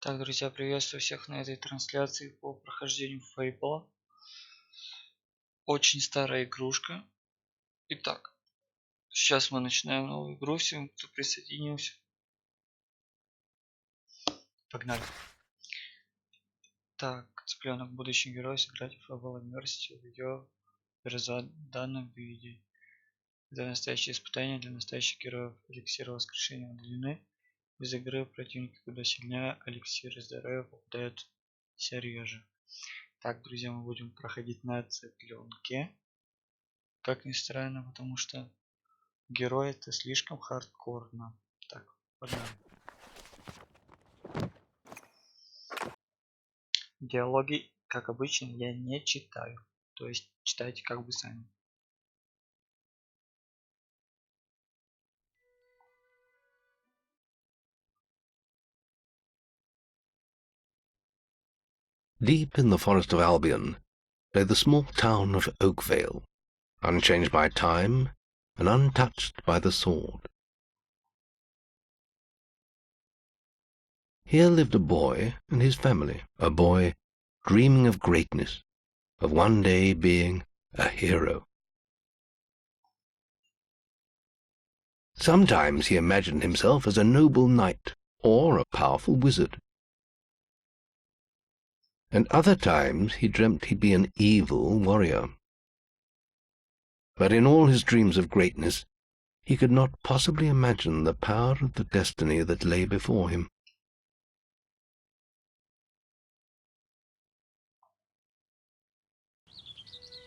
Так, друзья, приветствую всех на этой трансляции по прохождению Fable. Очень старая игрушка. Итак, сейчас мы начинаем новую игру. Всем, кто присоединился. Погнали. Так, цыпленок, будущий герой, сыграть в Fable University в видео в данном виде. Это настоящее испытание для настоящих героев. Эликсир воскрешения удалены. Из игры противники куда сильнее, эликсиры здоровья попадают все реже. Так, друзья, мы будем проходить на цыпленке. Как ни странно, потому что герой это слишком хардкорно. Так, погнали. Диалоги, как обычно, я не читаю. То есть читайте как бы сами. Deep in the forest of Albion lay the small town of Oakvale, unchanged by time and untouched by the sword. Here lived a boy and his family, a boy dreaming of greatness, of one day being a hero. Sometimes he imagined himself as a noble knight or a powerful wizard. And other times he dreamt he'd be an evil warrior. But in all his dreams of greatness, he could not possibly imagine the power of the destiny that lay before him.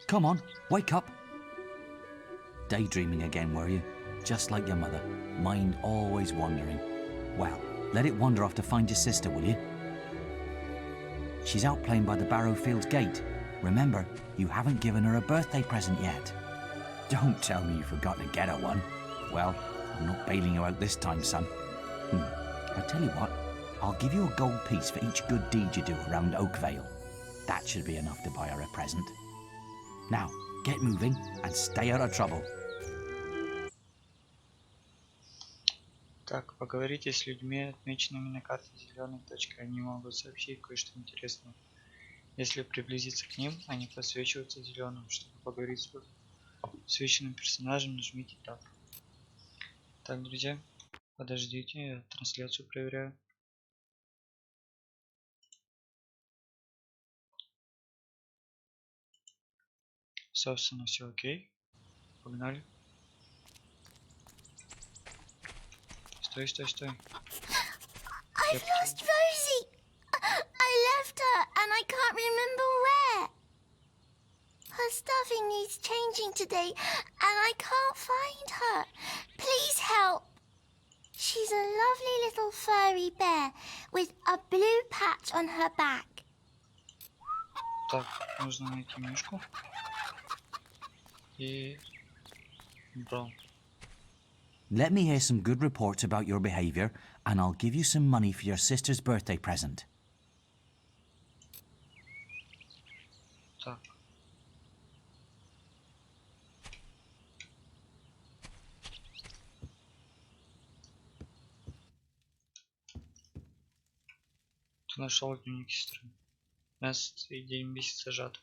Come on, wake up. Daydreaming again, were you? Just like your mother, mind always wandering. Well, let it wander off to find your sister, will you? She's out playing by the Barrowfields gate. Remember, you haven't given her a birthday present yet. Don't tell me you forgot to get her one. Well, I'm not bailing you out this time, son. I tell you what, I'll give you a gold piece for each good deed you do around Oakvale. That should be enough to buy her a present. Now, get moving and stay out of trouble. Так, поговорите с людьми, отмеченными на карте зеленой точкой. Они могут сообщить кое-что интересное. Если приблизиться к ним, они подсвечиваются зеленым. Чтобы поговорить с подсвеченным персонажем, нажмите Tab. Так, друзья, подождите, я трансляцию проверяю. Собственно, все окей. Погнали. Стой, стой, стой. I've lost Rosie. I left her and I can't remember where. Her stuffing needs changing today and I can't find her. Please help. She's a lovely little furry bear with a blue patch on her back. Так, нужно найти мишку. И... Браун. Let me hear some good reports about your behavior, and I'll give you some money for your sister's birthday present. Так. Ты нашел дневник сестры. 15-й день месяца жатвы.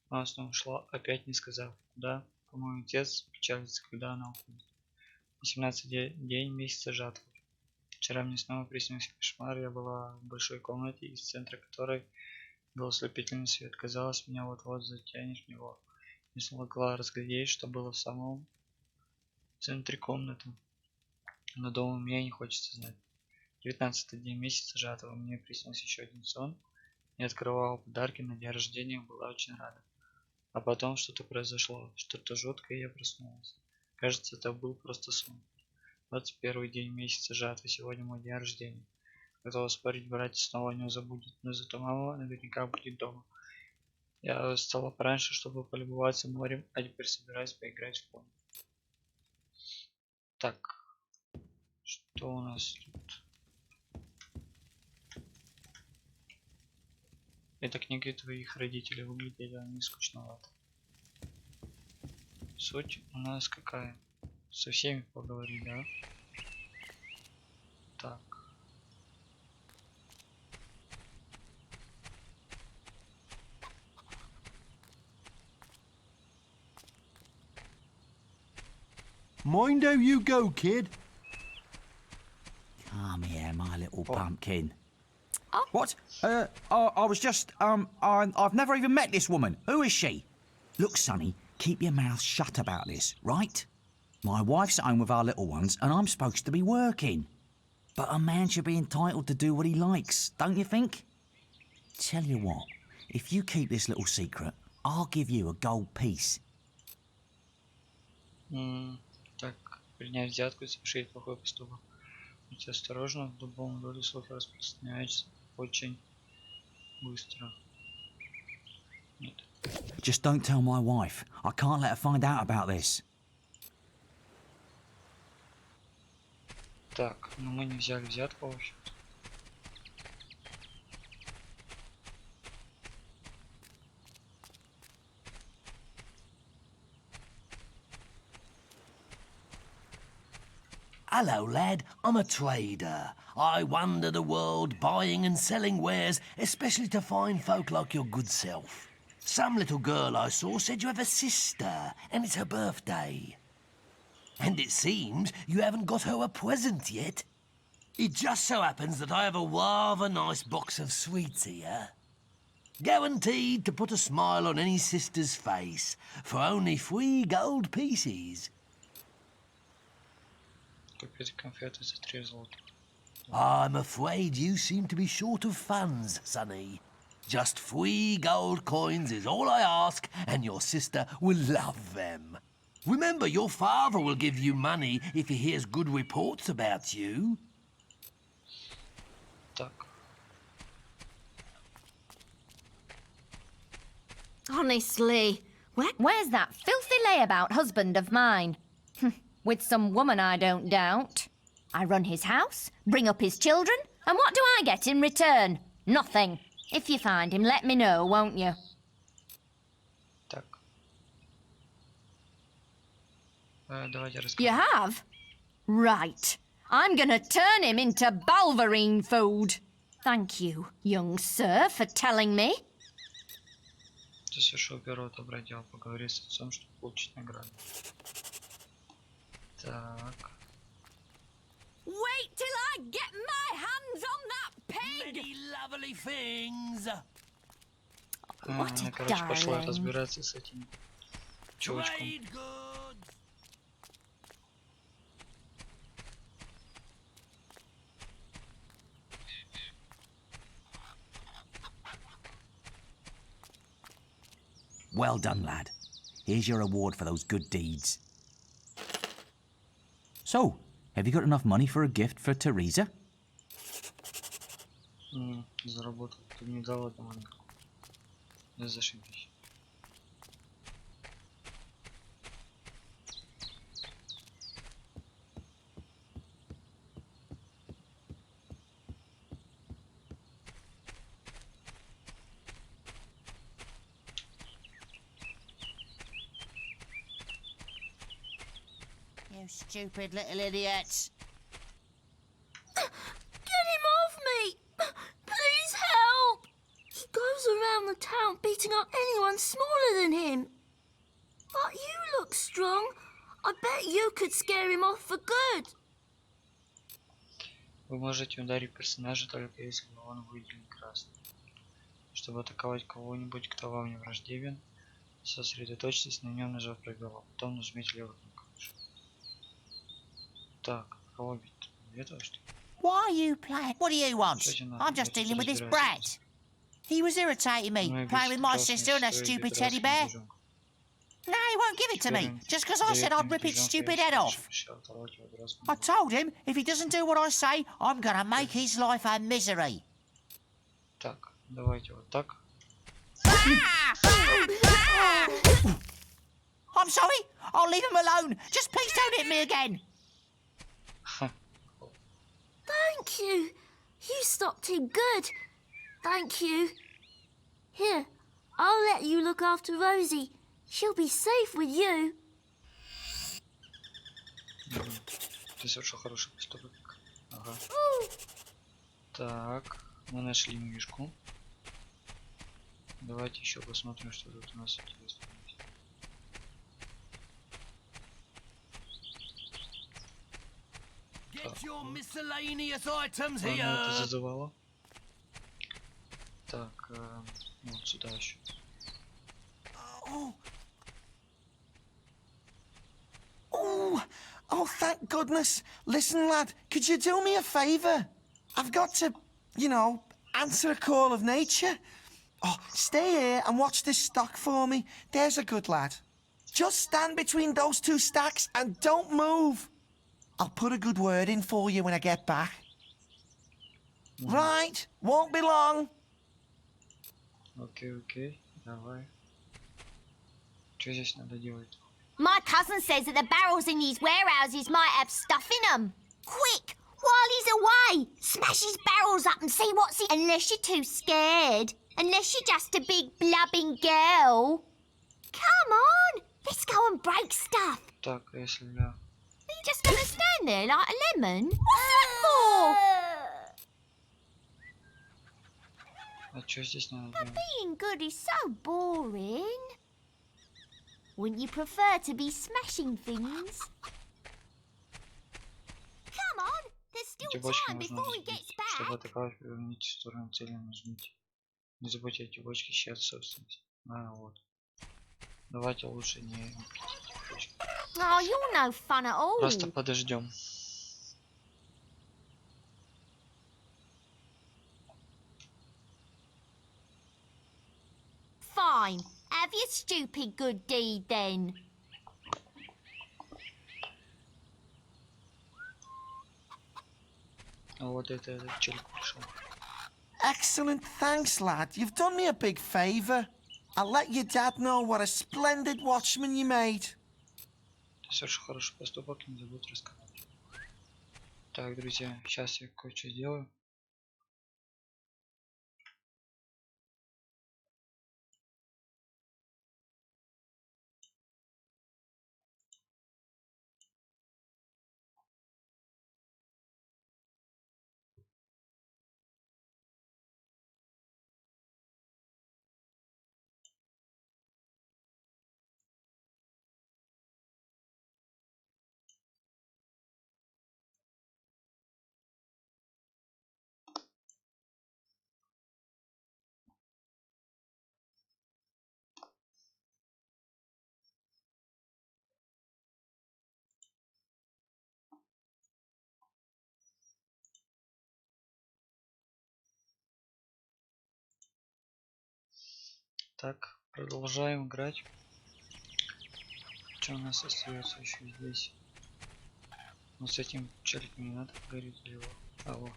Она снова ушла, опять не сказав, куда. По-моему, отец печалится, когда она уходит. 18-й день месяца жатвы. Вчера мне снова приснился кошмар. Я была в большой комнате, из центра которой был ослепительный свет. Казалось, меня вот-вот затянет в него. Не смогла разглядеть, что было в самом центре комнаты. Но дома мне не хочется знать. 19-й день месяца жатвы. Мне приснился еще один сон. Я открывала подарки на день рождения, была очень рада. А потом что-то произошло, что-то жуткое, и я проснулась. Кажется, это был просто сон. 21-й день месяца жатвы, сегодня мой день рождения. Готова спорить, братья снова не забудет, но зато мама наверняка будет дома. Я встала пораньше, чтобы полюбоваться морем, а теперь собираюсь поиграть в пол. Так, что у нас тут? Это книги твоих родителей, выглядели они скучновато. Суть у нас какая? Со всеми поговорить, да? Так. Mind how you go, kid. Come here, my little Oh. pumpkin. What? I was just, I've never even met this woman. Who is she? Look, Sonny, keep your mouth shut about this, right? My wife's at home with our little ones, and I'm supposed to be working. But a man should be entitled to do what he likes, don't you think? Tell you what, if you keep this little secret, I'll give you a gold piece. Так, принять взятку и совершить плохой поступок. Будьте осторожны, в дубовом роде слухи распространяются очень быстро. Нет. Just don't tell my wife. I can't let her find out about this. Так, но мы не взяли взятку, в общем-то. Hello, lad. I'm a trader. I wander the world buying and selling wares, especially to fine folk like your good self. Some little girl I saw said you have a sister, and it's her birthday. And it seems you haven't got her a present yet. It just so happens that I have a rather nice box of sweets here. Guaranteed to put a smile on any sister's face, for only 3 gold pieces. Купить конфеты за 3 золота. I'm afraid you seem to be short of funds, Sonny. Just 3 gold coins is all I ask, and your sister will love them. Remember, your father will give you money if he hears good reports about you. Так, Honestly, where's that filthy layabout husband of mine? With some woman, I don't doubt. I run his house, bring up his children, and what do I get in return? Nothing. If you find him, let me know, won't you? так. Давайте You расскажем. have? Right. I'm gonna turn him into balverine food. Thank you, young sir, for telling me. Ты совершил первое отобрать дело, поговори с отцом, чтобы получить награду. Так. Wait till I get my hands on that pig! Many lovely things. What a Она, короче, пошла darling. разбираться с этим чувачком. Trade goods. Well done, lad. Here's your reward for those good deeds. So, have you got enough money for a gift for Teresa? Заработал. Ты не дал одного никакого. Да зашибись. You stupid little idiots. Get him off me! Please help! He goes around the town beating up anyone smaller than him. But you look strong. I bet you could scare him off for good. Вы можете ударить персонажа только если он выделен красным. Чтобы атаковать кого-нибудь, кто вам не враждебен, сосредоточьтесь на нем, нажав пробел, потом нажмите левую кнопку мыши. Так, кого бить? Этого что ли? Why are you playing? What do you want? Что тебе надо? I'm just Я тут dealing with this разбираюсь. brat. He was irritating me, Ну, и playing with my красный sister and that стоит stupid бить teddy красным bear. движенком. No, he won't give it to me, just because I said I'd rip its stupid head off. I told him if he doesn't do what I say, I'm gonna make his life a misery. Так, давайте вот так. I'm sorry, I'll leave him alone. Just please don't hit me again. Thank you. You stopped him good. Thank you. Here, I'll let you look after Rosie. She'll be safe with you. Ты совершил хороший поступок. Ага. Так, мы нашли мишку. Давайте еще посмотрим, что тут у нас интересно есть. Get your miscellaneous items Ладно, это here. зазывало. Так, вот сюда еще. Oh, thank goodness. Listen, lad, could you do me a favour? I've got to, answer a call of nature. Oh, stay here and watch this stock for me. There's a good lad. Just stand between those two stacks and don't move. I'll put a good word in for you when I get back. Right, won't be long. Окей, давай. Что здесь надо делать? My cousin says that the barrels in these warehouses might have stuff in them. Quick, while he's away, smash his barrels up and see what's in. Unless you're too scared. Unless you're just a big blubbing girl. Come on, let's go and break stuff. Так, если я... Are you just gonna stand there like a lemon? What's that for? А что здесь надо делать? Being good is so boring. Wouldn't you prefer to be smashing things? Come on, there's still Эти бочки time можно before he разбить. gets back. Чтобы атаковать, поверните в сторону цели, нажмите. Не забудьте, эти бочки счет собственность. Вот. Давайте лучше не пить эти бочки. Oh, you're no fun at all. Просто подождем. Fine. Have your stupid good deed then. А вот этот челик пришел. Excellent, thanks, lad. You've done me a big favour. I'll let your dad know what a splendid watchman you made. Ты совершил хороший поступок, не забудь рассказать. Так, друзья, сейчас я кое-что сделаю. Так, продолжаем играть. Что у нас остается еще здесь? Вот с этим челиком не надо говорить его. Алло.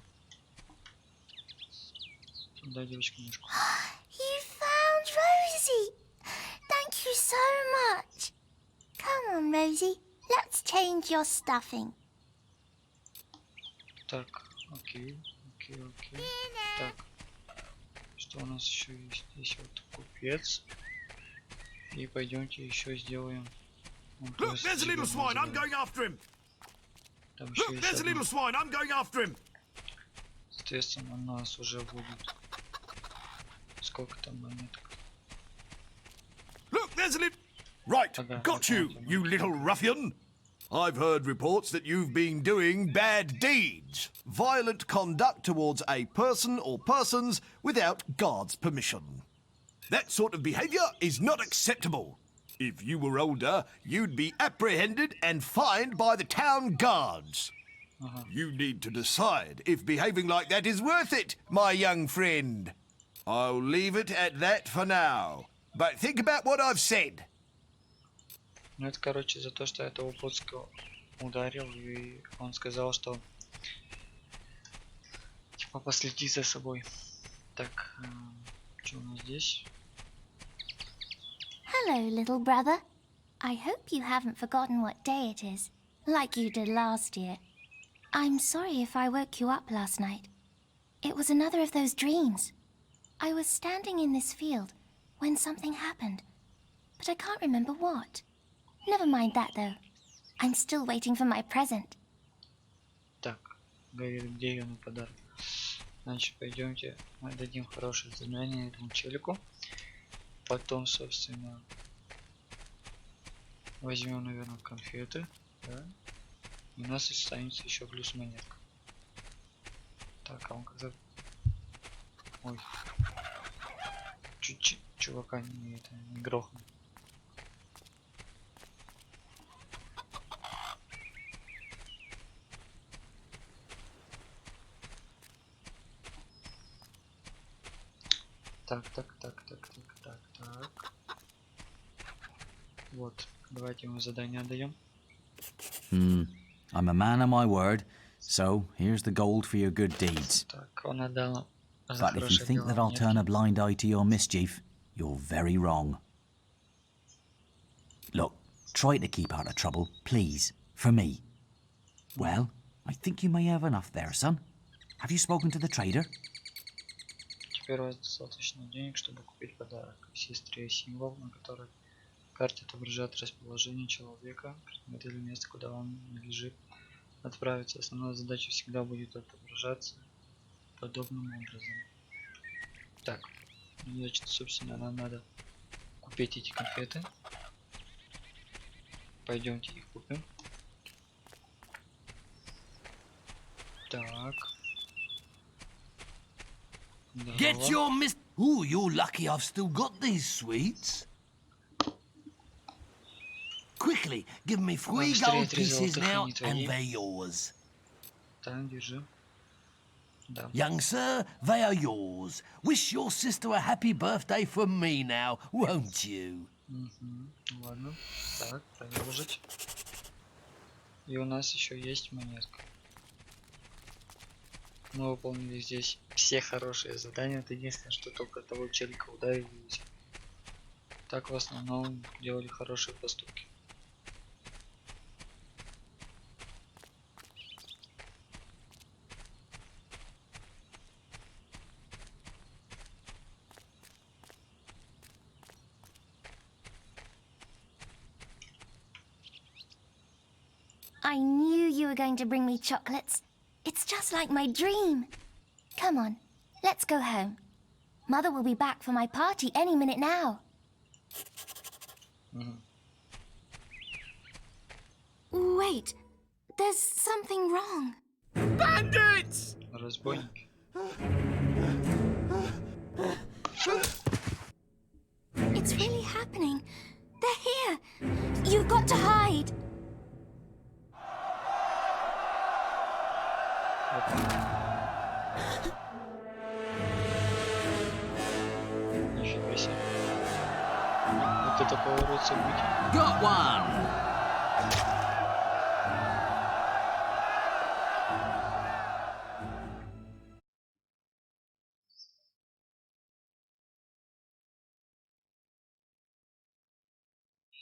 Дай девочка мышку. You found Rosie. Thank you so much. Come on, Rosie. Let's change your stuffing. Так, окей. Так. Что у нас еще есть? Здесь вот купец. И пойдемте еще сделаем. Look, there's a little swine. I'm going after him. Look, there's a little swine. I'm going after him. Соответственно, у нас уже будет... Сколько там монеток? Look, there's a little... Right, got you, you little ruffian. I've heard reports that you've been doing bad deeds. Violent conduct towards a person or persons without God's permission. That sort of behaviour is not acceptable. If you were older, you'd be apprehended and fined by the town guards. You need to decide if behaving like that is worth it, my young friend. I'll leave it at that for now. But think about what I've said. Ну это, короче, за то, что я этого Путского ударил, и он сказал, что типа последи за собой. Так, что у нас здесь? Hello, little brother. I hope you haven't forgotten what day it is, like you did last year. I'm sorry if I woke you up last night. It was another of those dreams. I was standing in this field when something happened, but I can't remember what. Never mind that, though. I'm still waiting for my present. Так, говорит, где ее на подарок. Значит, пойдемте, мы дадим хорошее задание этому челику. Потом, собственно, возьмем, наверное, конфеты. Да? И у нас останется еще плюс монетка. Так, а он когда... Ой. Чуть-чуть чувака не грохнул. Так. Вот, давайте ему задание отдаем. I'm a man of my word, so here's the gold for your good deeds. Так, он отдал за But if you хорошее think дело that I'll turn a монетки. blind eye to your mischief, you're very wrong. Look, try to keep out of trouble, please, for me. Well, I think you may have enough there, son. Have you spoken to the trader? Теперь у вас достаточно денег, чтобы купить подарок. Сестре символ, на которой карте отображает расположение человека, предмет или место, куда он надлежит отправиться. Основная задача всегда будет отображаться подобным образом. Так, значит, собственно, нам надо купить эти конфеты. Пойдемте их купим. Так. Get Здорово. your miss. Ooh, you're lucky I've still got these sweets. Quickly, give me 3 gold pieces now, and they're yours. Так, держи. Да. Young sir, they are yours. Wish your sister a happy birthday from me now, won't you? Ладно. Так, продолжить. И у нас еще есть монетка. Мы выполнили здесь все хорошие задания. Это единственное, что только того челика ударили. Так в основном делали хорошие поступки. I knew you were going to bring me chocolates. It's just like my dream. Come on, let's go home. Mother will be back for my party any minute now. Wait, there's something wrong. Bandits! Разбойники. It's really happening. They're here. You've got to hide. Нифига себе. Вот это поворот событий. Got one!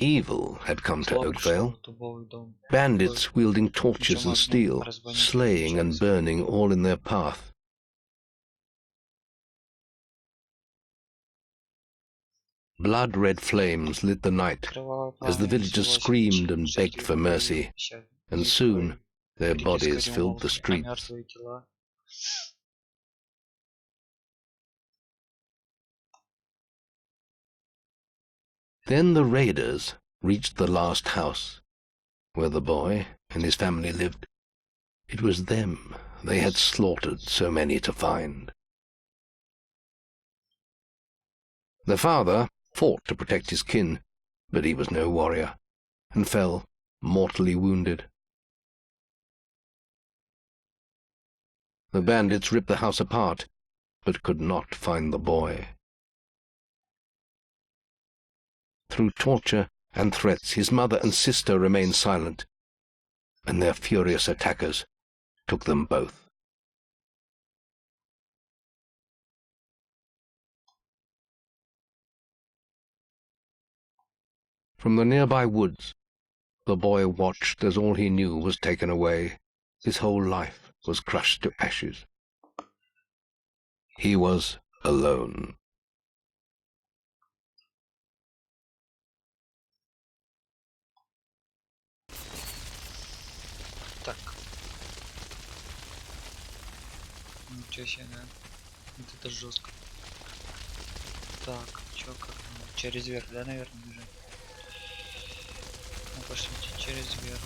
Evil had come to Слава пришел Oakvale. в дубовый дом. Bandits wielding torches and steel, slaying and burning all in their path. Blood-red flames lit the night Кровавое as the пламя villagers неслось screamed and жители begged for были mercy, кричали, and soon their bodies filled the а streets. мертвые тела. Then the raiders reached the last house, where the boy and his family lived. It was them they had slaughtered so many to find. The father fought to protect his kin, but he was no warrior, and fell mortally wounded. The bandits ripped the house apart, but could not find the boy. Through torture and threats, his mother and sister remained silent, and their furious attackers took them both. From the nearby woods, the boy watched as all he knew was taken away. His whole life was crushed to ashes. He was alone. Так. Ничего себе, да? Вот это жестко. Так, чё, как там? Через верх, да, наверное, бежать? Ну, пошлите через верх.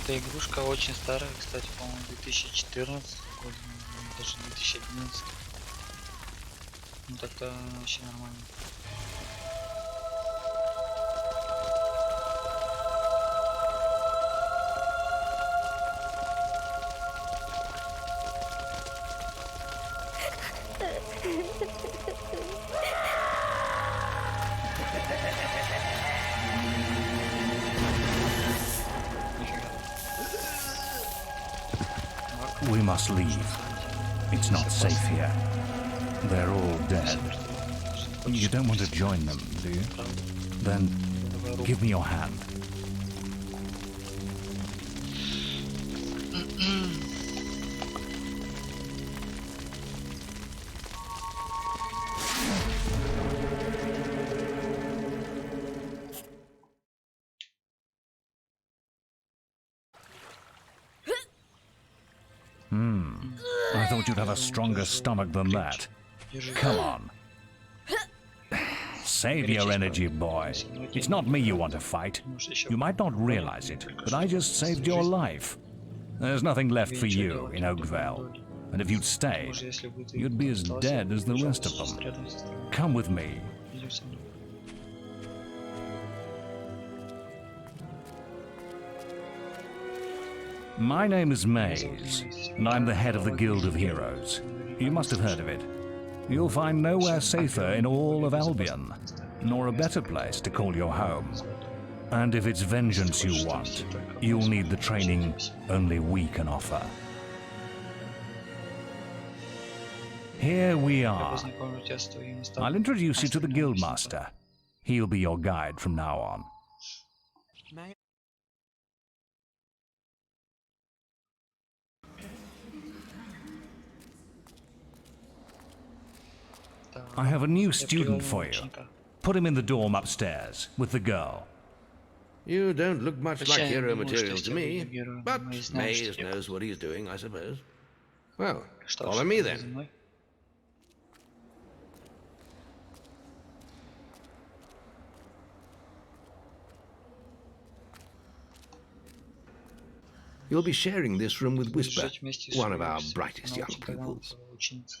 Эта игрушка очень старая, кстати, по-моему, 2014 года, даже 2011. Ну так-то вообще нормально. We must leave. It's not safe here. They're all dead. You don't want to join them, do you? Then give me your hand. I thought you'd have a stronger stomach than that. Come on. Save your energy, boy. It's not me you want to fight. You might not realize it, but I just saved your life. There's nothing left for you in Oakville. And if you'd stayed, you'd be as dead as the rest of them. Come with me. My name is Maze, and I'm the head of the Guild of Heroes. You must have heard of it. You'll find nowhere safer in all of Albion, nor a better place to call your home. And if it's vengeance you want, you'll need the training only we can offer. Here we are. I'll introduce you to the Guildmaster. He'll be your guide from now on. I have a new student for you. Put him in the dorm upstairs, with the girl. You don't look much like hero material to me, but Maze knows what he's doing, I suppose. Well, follow me then. You'll be sharing this room with Whisper, one of our brightest young pupils.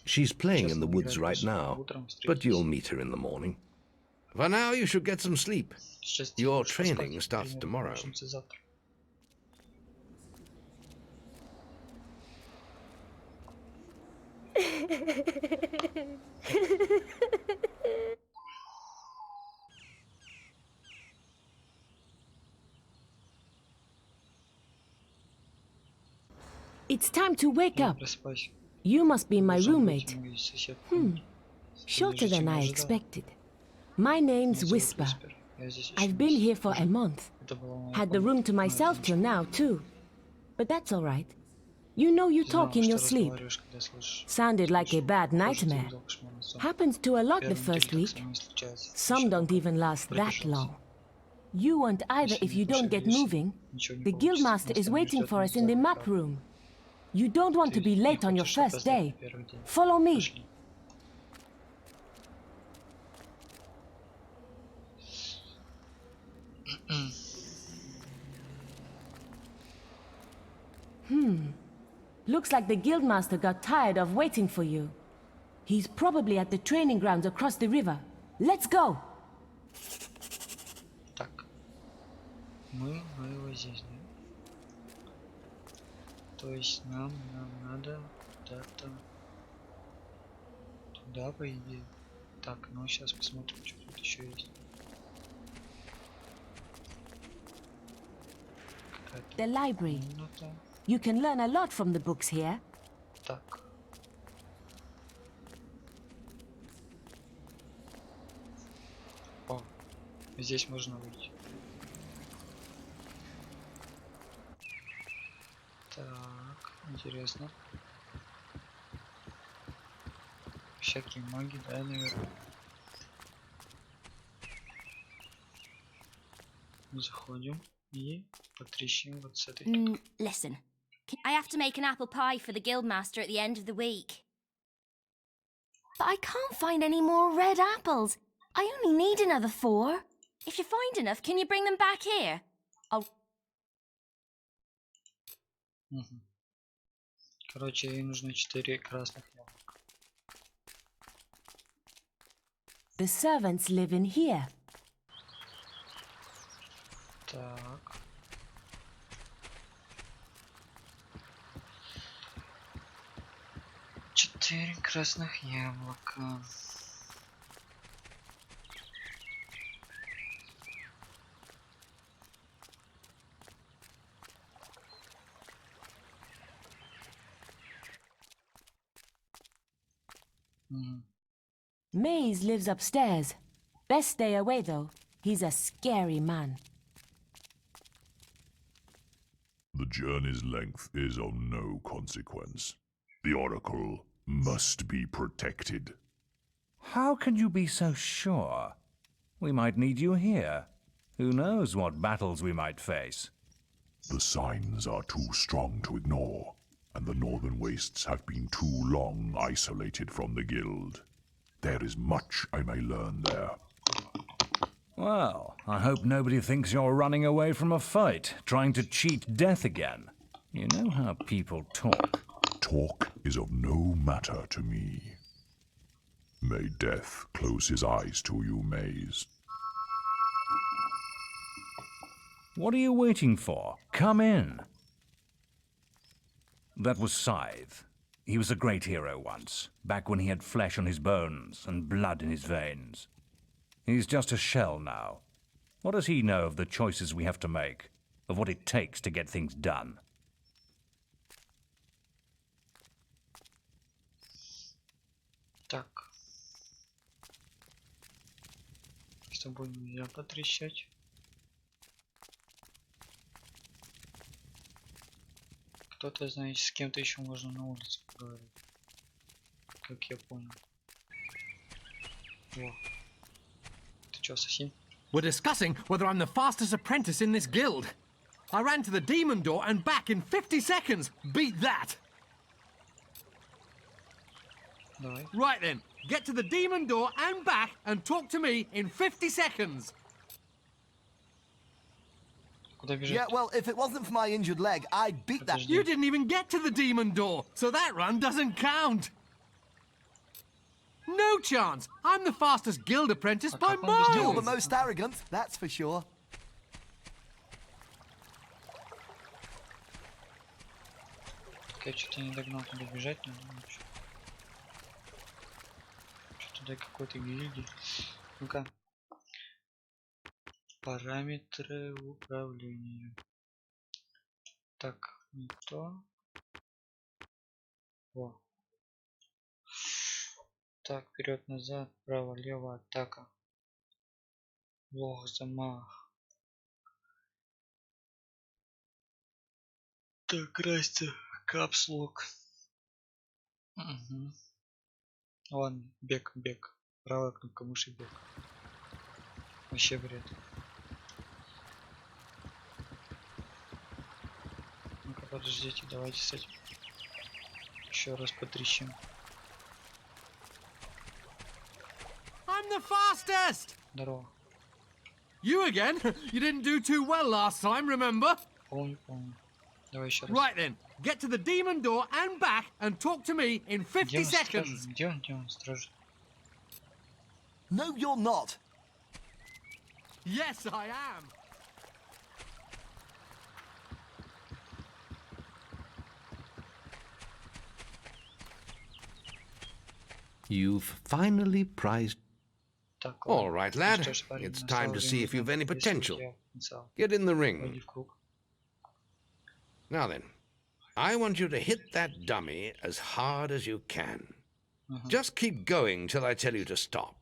She's playing in the woods right now, but you'll meet her in the morning. For now, you should get some sleep. Your training starts tomorrow. It's time to wake up. You must be my roommate. Shorter than I expected. My name's Whisper. I've been here for a month. Had the room to myself till now, too. But that's all right. You know you talk in your sleep. Sounded like a bad nightmare. Happens to a lot the first week. Some don't even last that long. You won't either if you don't get moving. The Guildmaster is waiting for us in the map room. You don't want to be late on your first day. Follow me. Looks like the Guildmaster got tired of waiting for you. He's probably at the training grounds across the river. Let's go! Так. Мы его здесь, да? То есть нам надо куда-то туда, по идее. Так, ну сейчас посмотрим, что тут еще есть. The library. You can learn a lot from the books here. Так. О, здесь можно выйти. Так, интересно. Всякие маги, да, наверное. Заходим и потрещим вот с этой. Listen, I have to make an apple pie for the Guildmaster at the end of the week. But I can't find any more red apples. I only need another 4. If you find enough, can you bring them back here? Угу. Короче, ей нужно 4 красных яблока. The servants live in here. Так. Четыре красных яблока. Maze lives upstairs. Best stay away, though. He's a scary man. The journey's length is of no consequence. The Oracle must be protected. How can you be so sure? We might need you here. Who knows what battles we might face? The signs are too strong to ignore, and the Northern Wastes have been too long isolated from the Guild. There is much I may learn there. Well, I hope nobody thinks you're running away from a fight, trying to cheat death again. You know how people talk. Talk is of no matter to me. May death close his eyes to you, Maze. What are you waiting for? Come in. That was Scythe. He was a great hero once, back when he had flesh on his bones and blood in his veins. He's just a shell now. What does he know of the choices we have to make, of what it takes to get things done? Так. С тобой нельзя потрещать. Кто-то, значит, с кем-то еще можно на улице поговорить. Как я понял. О. Ты чё, ассасин? We're discussing whether I'm the fastest apprentice in this guild. I ran to the demon door and back in 50 seconds. Beat that. Давай. Right then, get to the demon door and back and talk to me in 50 seconds. Куда бежать? Yeah, well, if it wasn't for my injured leg, I'd beat that. You didn't even get to the demon door, so that run doesn't count. No chance. I'm the fastest guild apprentice by miles. You're the most arrogant, that's for sure. Я что-то не догнал, туда бежать надо. Что-то дай какой-то гильдии. Ну-ка. Параметры управления. Так, не то. Во. Так, вперед, назад, право, лево, атака. Лох, замах. Так, разница. Капслок. Угу. Ладно, бег, бег. Правая кнопка мыши, бег. Вообще бред. Ну-ка, подождите, давайте с этим еще раз потрещим. I'm the fastest. Здорово. You again? You didn't do too well last time, remember? Помню, помню. Давай еще раз. Right then, get to the demon door and back and talk to me in 50 seconds. Где он, стражи? No, you're not. Yes, I am. You've finally prized... Так, All right, lad. It's time to see if you've any potential. Get in the ring. Now then, I want you to hit that dummy as hard as you can. Just keep going till I tell you to stop.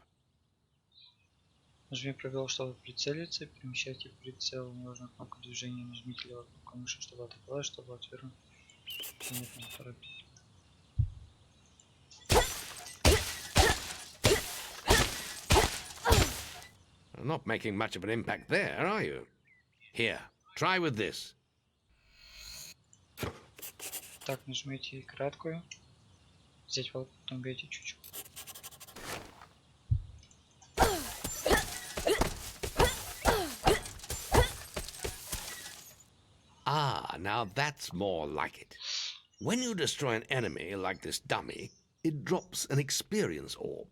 Нажми пробел, чтобы прицелиться. Перемещайте прицел. Можно кнопку движения. Нажмите левую кнопку мыши, чтобы атаковать, чтобы отвернуть. Нет, не торопись. Not making much of an impact there, are you? Here, try with this. Так, нажмите краткую. Взять вот, потом бейте чуть-чуть. now that's more like it. When you destroy an enemy like this dummy, it drops an experience orb.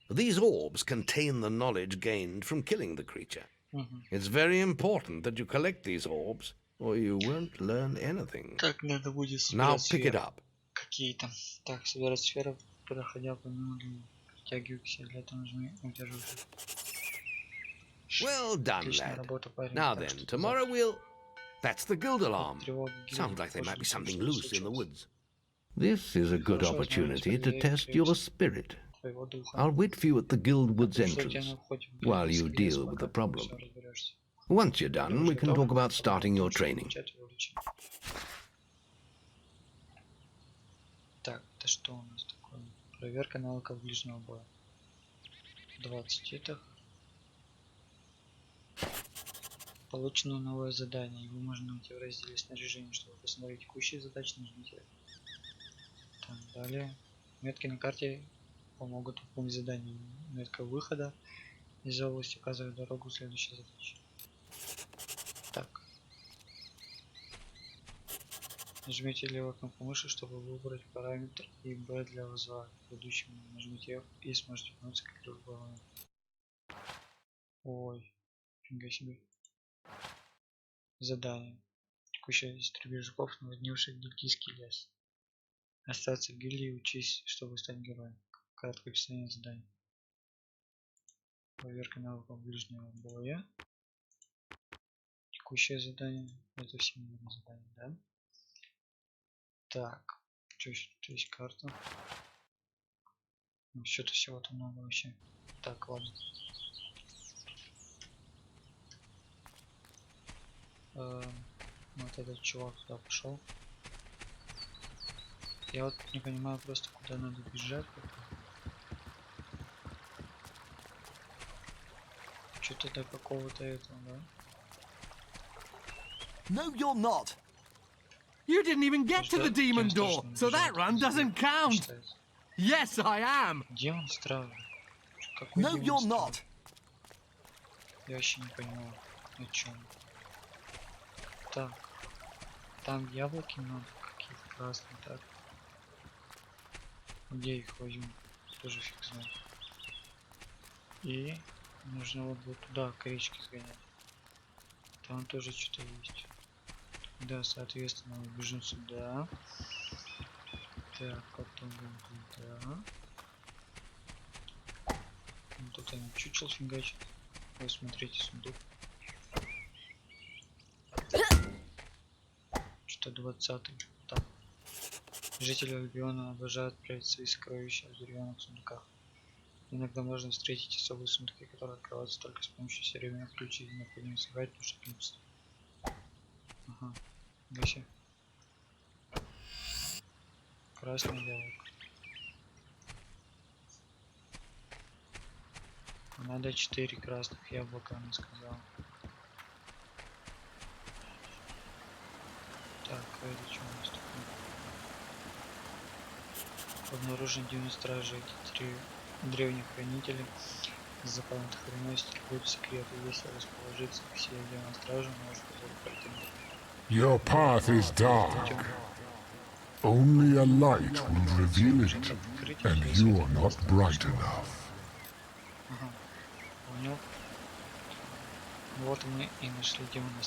These orbs contain the knowledge gained from killing the creature. It's very important that you collect these orbs, or you won't learn anything. Так, надо будет Now собирать pick it сферы. up. Какие там? Так, собирать сферы, проходя по нему, притягиваю к себе, для этого нажми удерживаю. Well done, Отличная lad. работа, парень. Now Так then, что tomorrow we'll... That's the guild alarm. тревога гильдии, Sounds like there might be похоже, something что-то loose in the случилось. woods. This is a good Хорошо, opportunity to смотри, test your spirit. твоего духа. I'll wait for you at the guild woods Что у тебя entrance на входе в while гильдийский you лес, deal with пока the ты во problem. всем разберешься. Once you're done, we can talk about starting your training. Так, это что у нас такое? Проверка навыков ближнего боя. 20 этих. Получено новое задание. Его можно найти в разделе снаряжения. Чтобы посмотреть текущие задачи, нажмите. Так, далее. Метки на карте помогут выполнить задание. Метка выхода из области указывает дорогу к следующей задаче. Так. Нажмите левую кнопку мыши, чтобы выбрать параметр и B для возврата к предыдущему. Нажмите F и сможете вернуться к другому моменту. Ой, фига себе. Задание. Текущая истреби жуков, наводнивших гильдийский лес. Остаться в гильдии и учись, чтобы стать героем. Краткое описание задания. Проверка навыков ближнего боя. Текущее задание. Это все наверное задания, да? Так. Что еще тут есть карта? Ну, что-то всего-то много вообще. Так, ладно. Вот этот чувак туда пошел. Я вот не понимаю просто, куда надо бежать. Что-то до какого-то этого, да? No, you're not. You didn't even get to the demon door, so that run doesn't count. Yes, I am. Демон стражи. Какой No, демон you're стражи? not. Я вообще не понимаю, о чем. Так. Там яблоки надо какие-то красные, так. Где их возьму? Тоже фиг знает. И нужно вот туда к речке сгонять. Там тоже что-то есть. Да, соответственно, мы бежим сюда. Так, потом вон туда. Вот тут они чучел фигачат. Вы смотрите сундук. Что 20-й. Так. Жители Альбиона обожают прятать свои сокровища в деревянных сундуках. Иногда можно встретить особые сундуки, которые открываются только с помощью серебряных ключей. Необходимо собрать душегубство. Ага. Гаси. Красный яблоко. Надо 4 красных яблока, она сказала. Так, это что у нас такое? Обнаружен 9 стражей, эти 3 древних хранителей с западных времен стерегут секреты. Если расположиться к силе демона стражи, может пройти. Your path is dark. Only a light will reveal it, and you are not bright enough. Ага, понял. Вот мы и нашли демона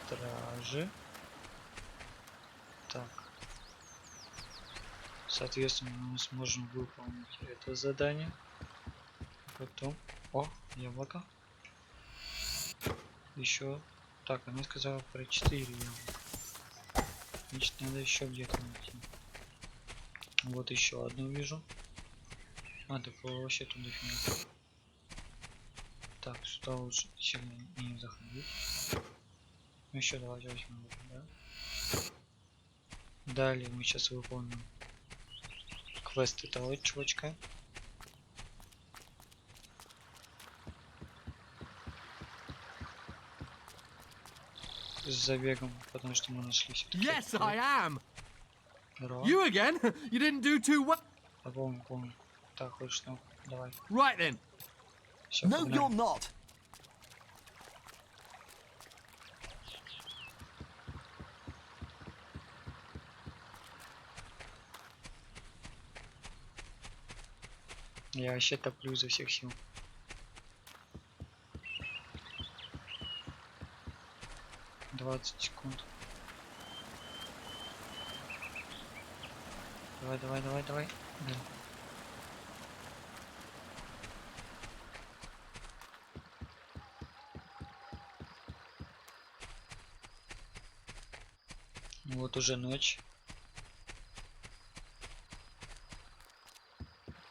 стражи. Так. Соответственно, мы сможем выполнить это задание. Потом... О, яблоко. Еще... Так, она сказала про 4 яблока. Значит, надо еще где-то найти. Вот еще одну вижу. А, так вообще туда фигня. Так, сюда лучше сильно не заходить. Ну еще давайте возьмем, да? Далее мы сейчас выполним квест этого чувачка. С забегом, потому что мы нашли все-таки. Yes, I am. Здорово. You again? You didn't do too well. Да, помню. Так, хоть что, давай. Right then. Всё, No, погнали. you're not. Я вообще топлю изо всех сил. «20 секунд. Давай. Да. Вот уже ночь.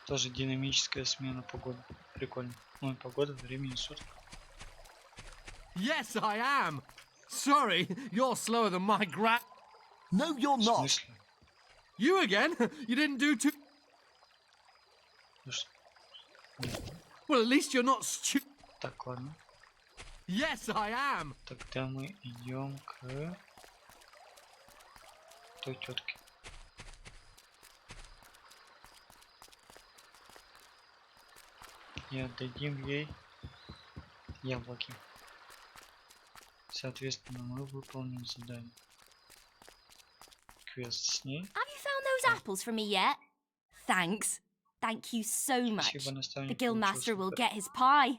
Тоже динамическая смена погоды. Прикольно. Ну и погода, времени суток. Yes, I am. Sorry, you're slower than my gra... No, you're В not. смысле? You again? You didn't do too... Ну что? Well, at least you're not stu... Так, ладно. Yes, I am. Тогда мы идем к той тетке. И отдадим ей яблоки. Соответственно, мы выполним задание. Квест с ней. Have you found those apples for me yet? Thanks. Thank you so much. Спасибо, наставник. The guildmaster will Получился. get his pie.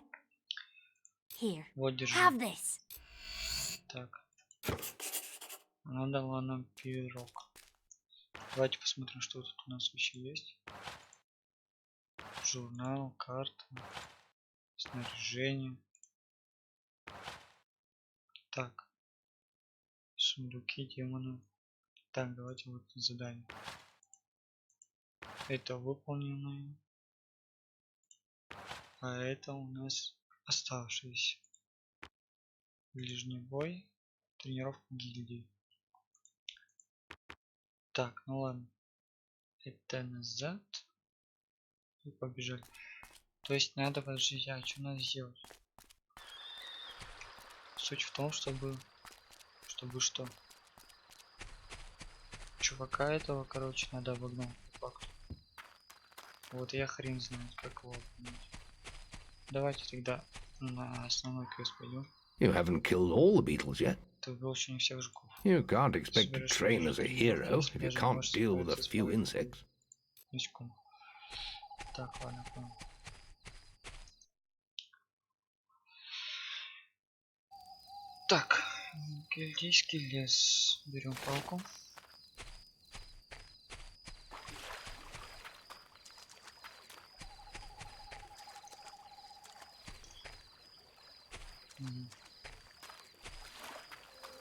Here, Вот, держи. have this. Так. Она дала нам пирог. Давайте посмотрим, что тут у нас вообще есть. Журнал, карта, снаряжение. Так. Сундуки демона. Так, давайте вот задание. Это выполненное. А это у нас оставшиеся. Ближний бой. Тренировка гильдии. Так, ну ладно. Это назад. И побежали. То есть надо подождать, а что надо сделать? Суть в том, чтобы что? Чувака этого, короче, надо обогнать по факту. Вот я хрен знает, как его обогнать. Давайте тогда на основной квест пойдем. You haven't killed all the beetles yet. Ты убил еще не всех жуков. You can't expect to train as a hero if you can't deal with a few insects. Так, ладно, понял. Так, гильдейский лес. Берем палку.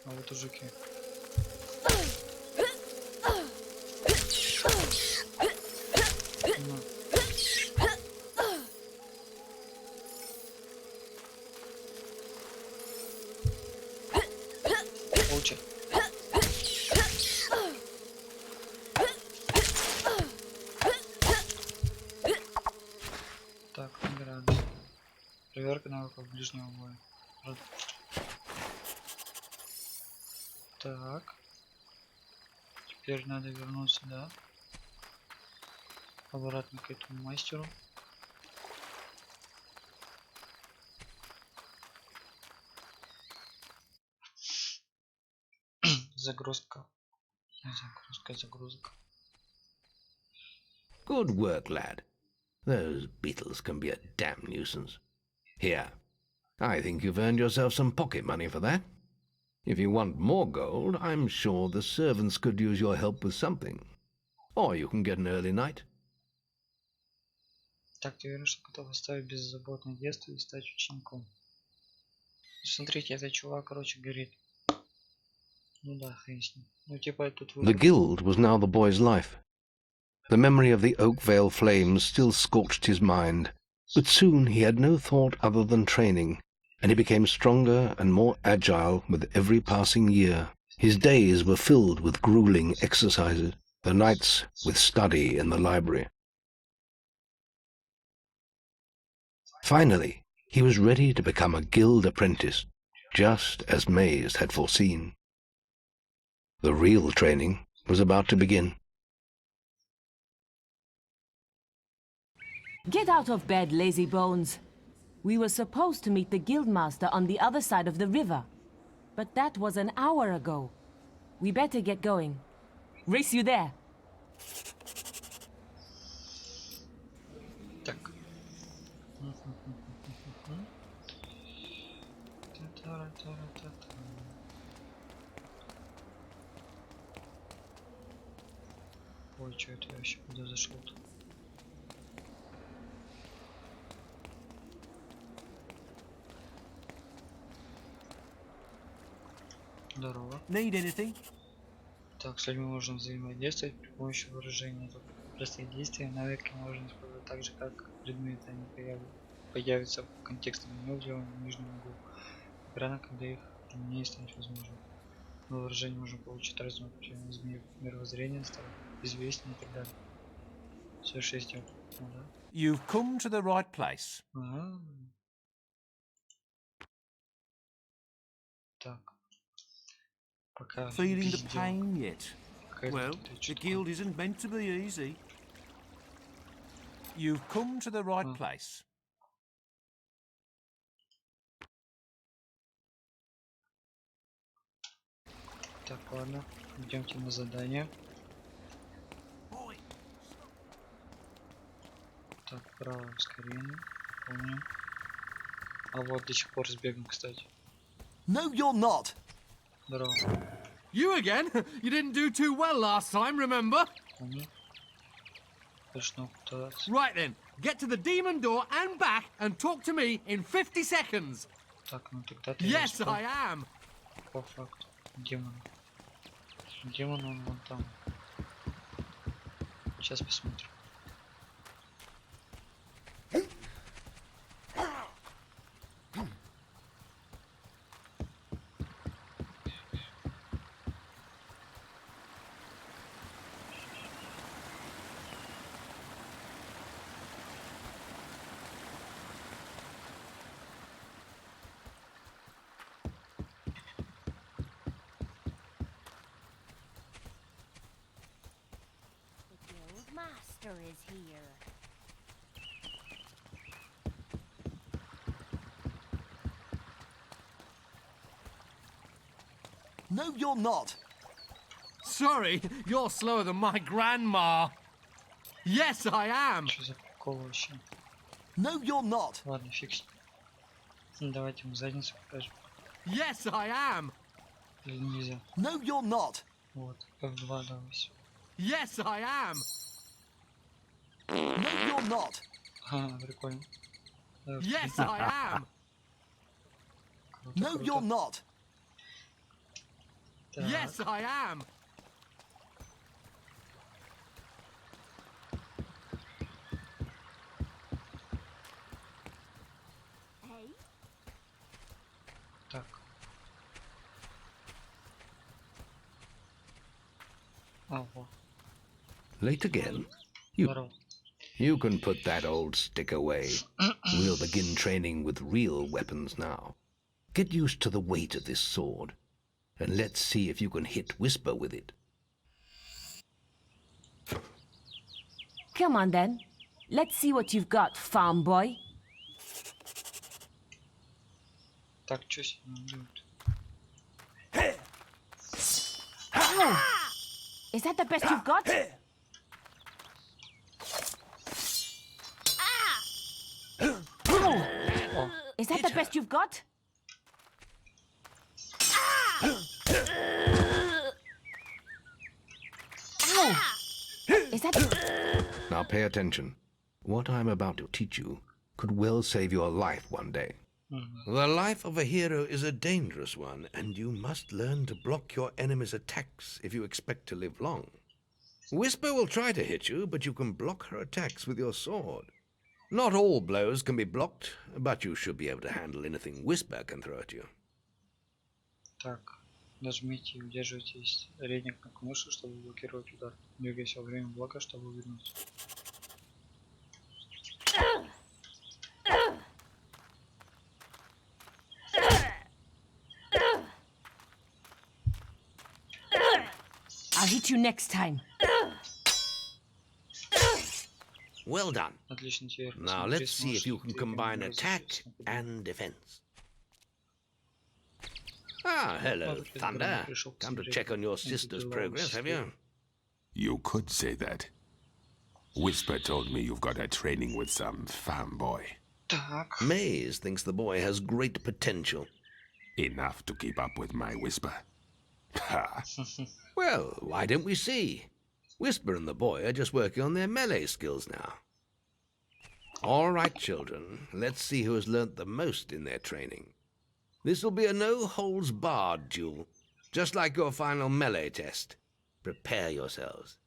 А вот и жуки. Получи. Так, награды. Проверка навыков ближнего боя. Так. Теперь надо вернуться, да? Обратно к этому мастеру. Загрузка. Загрузка. Good work, lad. Those beetles can be a damn nuisance. Here, I think you've earned yourself some pocket money for that. If you want more gold, I'm sure the servants could use your help with something. Or you can get an early night. Так, ты уверен, что готов оставить беззаботное детство и стать учеником? Смотрите, этот чувак, короче, говорит. Ну да, хрен с ним. Ну типа тут... The guild was now the boy's life. The memory of the Oakvale flames still scorched his mind, but soon he had no thought other than training, and he became stronger and more agile with every passing year. His days were filled with grueling exercises, the nights with study in the library. Finally, he was ready to become a guild apprentice, just as Maze had foreseen. The real training was about to begin. Get out of bed, lazy bones. We were supposed to meet the guildmaster on the other side of the river, but that was an hour ago. We better get going. Race you there. Так. Ой, что это я вообще куда зашел-то? Здорово. Need anything? Так, с людьми можно взаимодействовать при помощи выражения. Простые действия навыки можно использовать так же, как предметы. Они появятся в контекстном меню в левом нижнем углу экрана, когда их применение станет возможным. Но выражение можно получить разным путем, изменив мировоззрение, став известнее и так далее. Все 6 дел. Ну, да. You've come to the right place. Ага. Так. Пока Feeling the без pain дел. yet? Well, the guild isn't meant to be easy. You've come to the right place. Так, ладно. Идемте на задание. Так, право ускорение. Помню. А вот до сих пор сбеган, кстати. No, you're not. Здорово. You again? You didn't do too well last time, remember? Помню. Точно пытаться. Right then, get to the demon door and back and talk to me in 50 seconds. Так, ну тогда ты... Yes, I am. По факту. Демон. Демон он вон там. Сейчас посмотрим. Master is here. No, you're not. Sorry, you're slower than my grandma. Yes, I am. Что за прикол вообще? No, you're not. Ладно, фиг с ним. Давайте ему задницу покажем. Yes, I am. Или нельзя? No, you're not. Вот, F2 давайся. Yes, I am. No, you're not. Ха, прикольно. Yes, I am. Круто, No, круто. you're not. Так, Yes, I am. так. А, вот. Late again? You, Здорово. you can put that old stick away. We'll begin training with real weapons now. Get used to the weight of this sword, and let's see if you can hit Whisper with it. Come on then. Let's see what you've got, farm boy. Так, что с ним делать? Is that the best you've got? Is that the best you've got? Ow! Is that... Now pay attention. What I'm about to teach you could well save your life one day. The life of a hero is a dangerous one, and you must learn to block your enemy's attacks if you expect to live long. Whisper will try to hit you, but you can block her attacks with your sword. Not all blows can be blocked, but you should be able to handle anything Whisper can throw at you. Так, нажмите и удерживайте средний кнопку мыши, чтобы блокировать удар. Двигайся во время блока, чтобы увернуться. I'll hit you next time. Well done. Отлично, теперь Now посмотри, let's see if you can сможешь ли ты combine именно attack разрушить and defense. Ah, hello, Thunder. Come to check on your sister's progress, have you? You could say that. Whisper told me you've got a training with some farm boy. Так. Maze thinks the boy has great potential. Enough to keep up with my Whisper. Ha! Well, why don't we see? Whisper and the boy are just working on their melee skills now. All right, children, let's see who has learnt the most in their training. This will be a no-holds-barred duel, just like your final melee test. Prepare yourselves.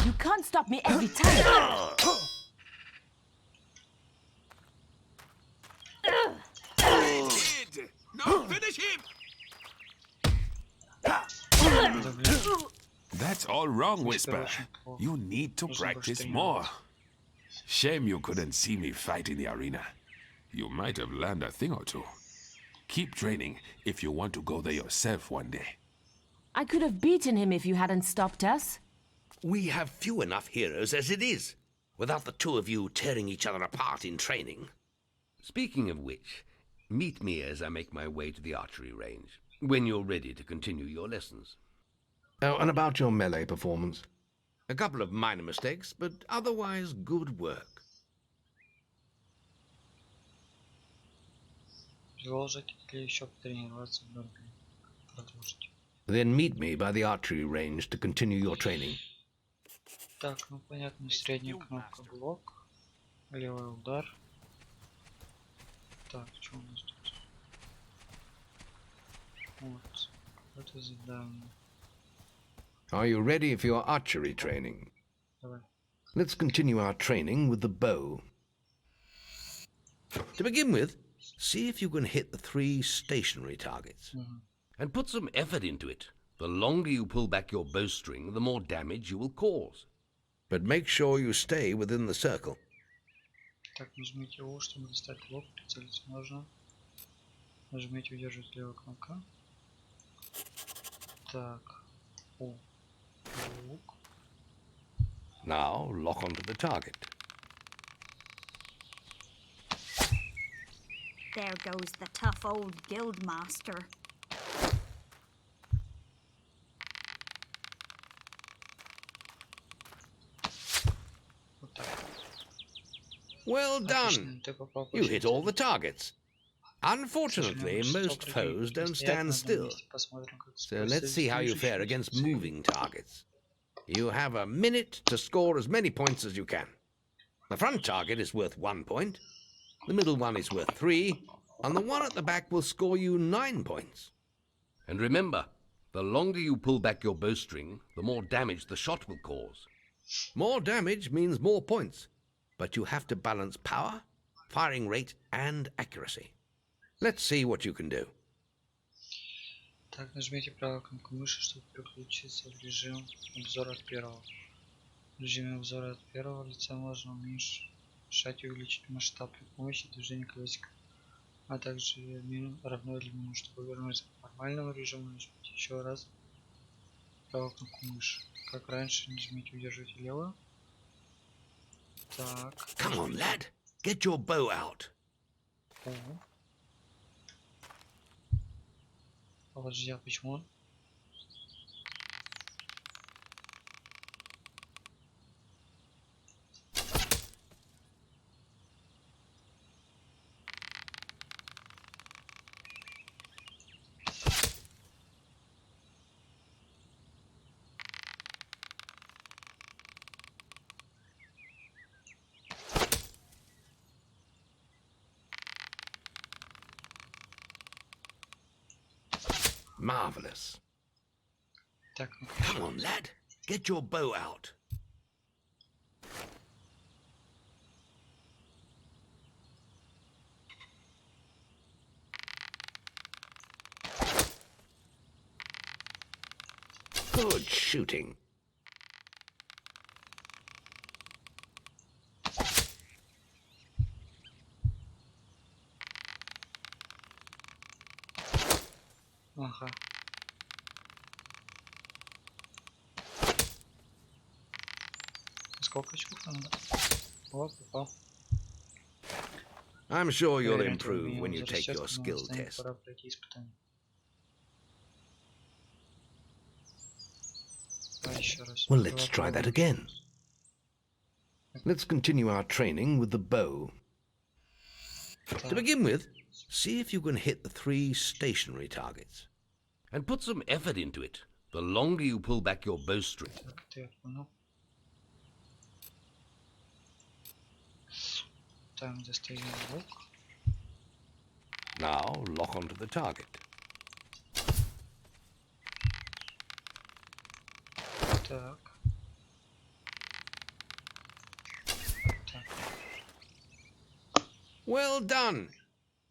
You can't stop me every time. Kid! No, finish him! That's all wrong, Whisper. You need to practice more. Shame you couldn't see me fight in the arena. You might have learned a thing or two. Keep training if you want to go there yourself one day. I could have beaten him if you hadn't stopped us. We have few enough heroes as it is, without the two of you tearing each other apart in training. Speaking of which, meet me as I make my way to the archery range, when you're ready to continue your lessons. Oh, and about your melee performance? A couple of minor mistakes, but otherwise good work. Продолжить или еще потренироваться в Норвегии? Продолжить. Then meet me by the archery range to continue your training. Так, ну понятно, средняя кнопка блок, левый удар. Так, что у нас тут? Вот, это задание. Are you ready for your archery training? Давай. Let's continue our training with the bow. To begin with, see if you can hit the 3 stationary targets. And put some effort into it. The longer you pull back your bowstring, the more damage you will cause. But make sure you stay within the circle. Так, нажмите U, чтобы достать лук, прицелиться можно. Нажмите удерживать левую кнопку. Так, U. Лук. Now lock onto the target. There goes the tough old guild master. Well done! You hit all the targets. Unfortunately, most foes don't stand still. So let's see how you fare against moving targets. You have a minute to score as many points as you can. The front target is worth 1 point, the middle one is worth 3, and the one at the back will score you 9 points. And remember, the longer you pull back your bowstring, the more damage the shot will cause. More damage means more points, but you have to balance power, firing rate, and accuracy. Let's see what you can do. Так, нажмите правую кнопку мыши, чтобы переключиться в режим обзора от первого. В режиме обзора от первого лица можно уменьшать и увеличить масштаб при помощи движения колесика, а также равно или минус. Чтобы вернуться к нормальному режиму, нажмите еще раз правую кнопку мыши. Как раньше, нажмите удерживать левую. Так. Come on, lad. Get your bow out. Подожди, а почему он? Marvelous. Так, come on, lad. Get your bow out. Good shooting. Ага. Сколько очков надо? О, попал. I'm sure you'll Уверен, improve уровень when его you take возрастет, your когда skill настанет test. пора пройти испытание. Давай еще раз. Well, let's try that again. Let's continue our training with the bow. To begin with, see if you can hit the 3 stationary targets. And put some effort into it. The longer you pull back your bowstring. Там достаем лук. Now lock onto the target. Так. Well done!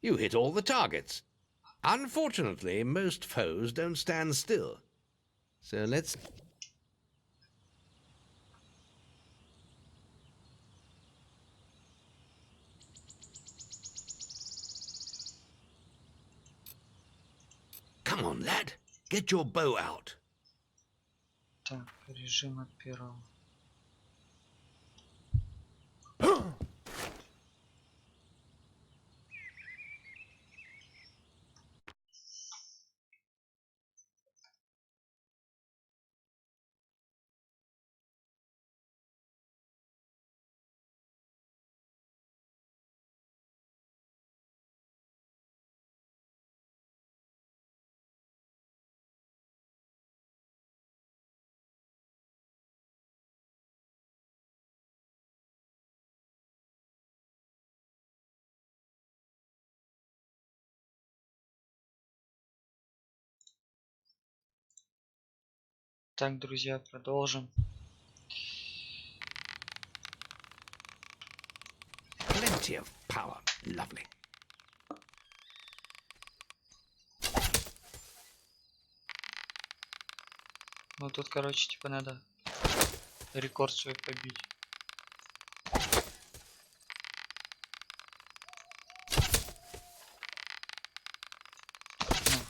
You hit all the targets. Unfortunately, most foes don't stand still. So let's... Come on, lad. Get your bow out. Так, режим от первого. Так, друзья, продолжим. Plenty of power. Lovely. Ну тут, короче, типа надо рекорд свой побить. Ну.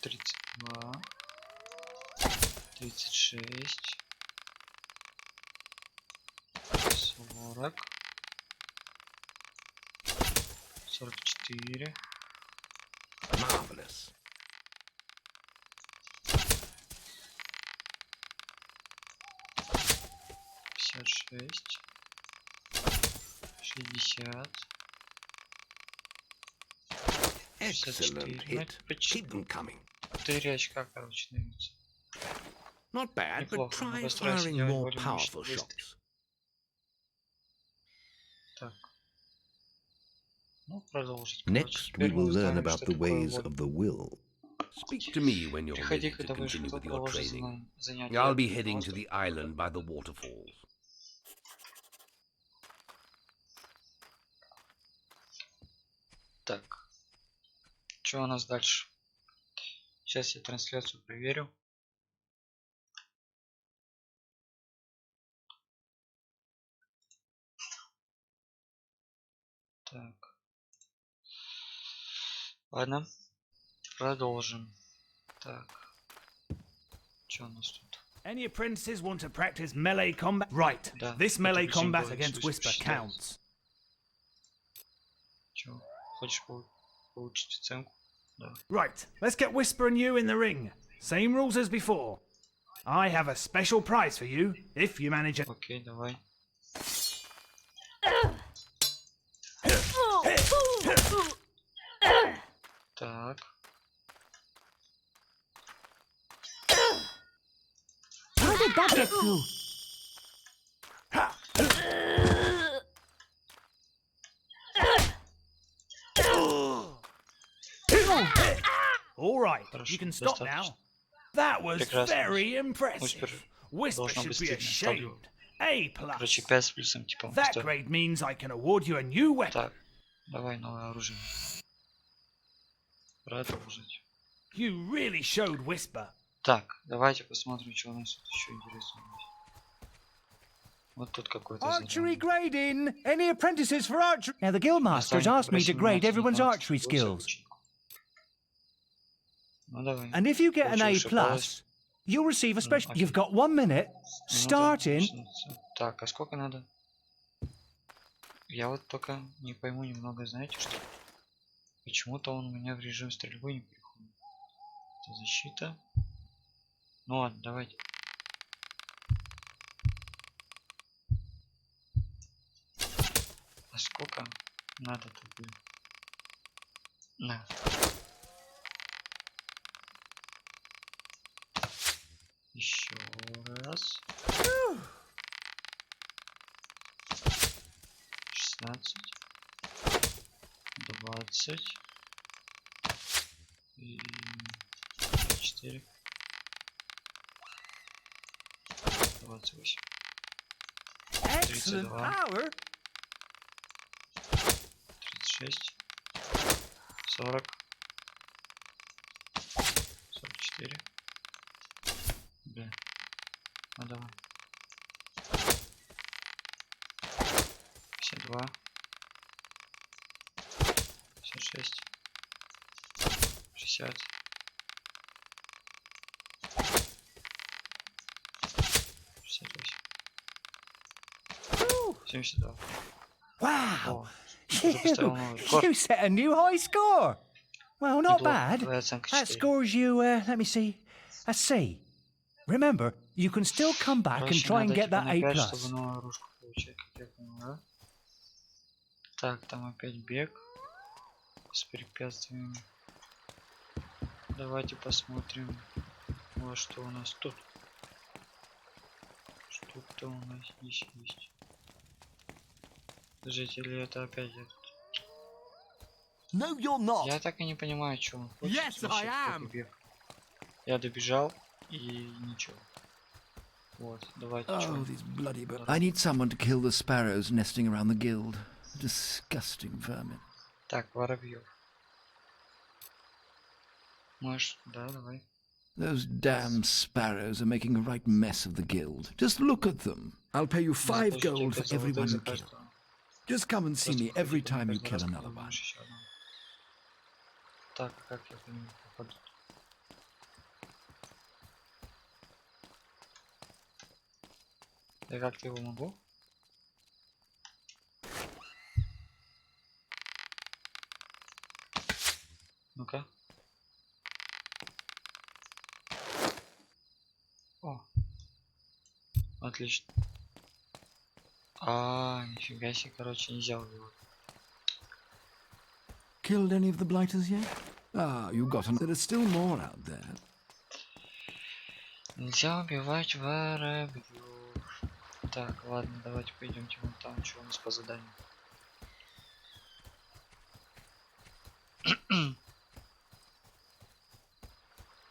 32, 36, 40, 44. Marvelous. 56, 60. Excellent hit. Keep them coming. 4 очка, короче, даются. Not bad, but Неплохо, но try постараюсь firing делать more более powerful мощные shots. Так. Ну, продолжить. Next, we will learn about the ways of the will. Speak to me when you're ready to continue with your training. I'll be heading to the island by the waterfalls. Так. Что у нас дальше? Сейчас я трансляцию проверю. Так. Ладно. Продолжим. Так. Что у нас тут? Any apprentices want to practice melee combat? Right. Да. This melee combat against Whisper counts. Чё? Хочешь получить оценку? Да. Right. Let's get Whisper and you in the ring. Same rules as before. I have a special prize for you if you manage it. Окей, давай. Так. How did that get through? All right, you can stop now. That was very impressive. Whisper should be ashamed. A+. Короче, 5 с плюсом, типа. That grade means I can award you a new weapon. Так, давай новое оружие. Продолжить. You really showed Whisper. Так, давайте посмотрим, что у нас тут еще интересного. Вот тут какой-то Archery grading. Any apprentices for archery? Now the guildmaster has asked me to grade everyone's archery skills. Ну давай. And if you get an A+, you'll receive a special... You've got 1 minute, starting... Так, а сколько надо? Я вот только не пойму немного, знаете что? Почему-то он у меня в режим стрельбы не приходит. Это защита. Ну ладно, давайте. А сколько надо-то будет? На. Еще раз. 16. 20. И 4. 28. 32. 36. 40. 44. Бля. Ну давай. 52. 56. 60. 68. 72. Wow! О, You set a new high score! Well, not bad. Твоя оценка That 4. scores you, let me see, a C. Remember, you can still come back and Короче, try and надо get типа that на A+. 5, чтобы новую оружку получать, как я понял, да? Так, там опять бег с препятствиями. Давайте посмотрим, вот что у нас тут. Что-то у нас здесь есть. Подождите, или это опять этот? No, you're not. Я так и не понимаю, что он хочет. Yes, I am. Бег. Я добежал и ничего. Вот, давайте. Oh, these bloody birds. I need someone to kill the sparrows nesting around the guild. Disgusting vermin. Так, воробьев. Можешь, да, давай. Those damn sparrows are making a right mess of the guild. Just look at them. I'll pay you 5 gold for everyone you kill. Just come and see me every time you kill another one. Так, как я по нему попаду? Я как-то его могу? Ну-ка. О. Отлично. Нифига себе, короче, нельзя убивать. Killed any of the blighters yet? Ah, you got them. There are still more out there. Нельзя убивать воробьев. Так, ладно, давайте пойдемте вон там, что у нас по заданию.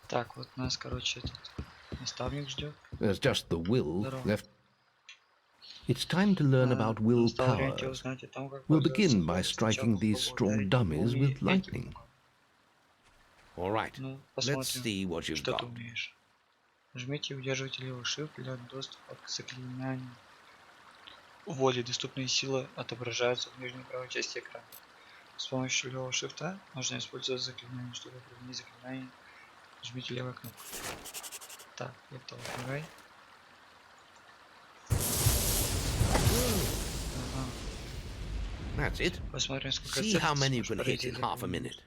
Так, вот нас, короче, этот наставник ждет. There's just the will left. It's time to learn about will powers. We'll begin by striking these straw dummies with lightning. All right, let's see what you've got. Нажмите и удерживайте левый shift для доступа к заклинанию. Воли доступные силы отображаются в нижней правой части экрана. С помощью левого shift можно использовать заклинание, чтобы применить заклинание. Нажмите левую кнопку. Так, это убирай. That's it. Посмотрим, сколько See how many you can hit in half a minute.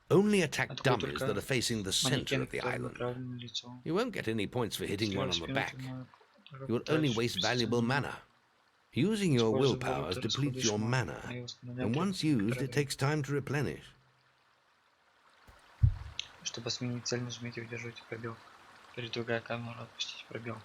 Only attack dummies that are facing the center of the island. You won't get any points for hitting one on the back. You will only waste valuable mana. Using your willpowers depletes your mana, and once used, it takes time to replenish. Чтобы сменить цель, нажмите и удерживайте пробел. Передвигая камеру, отпустите пробел.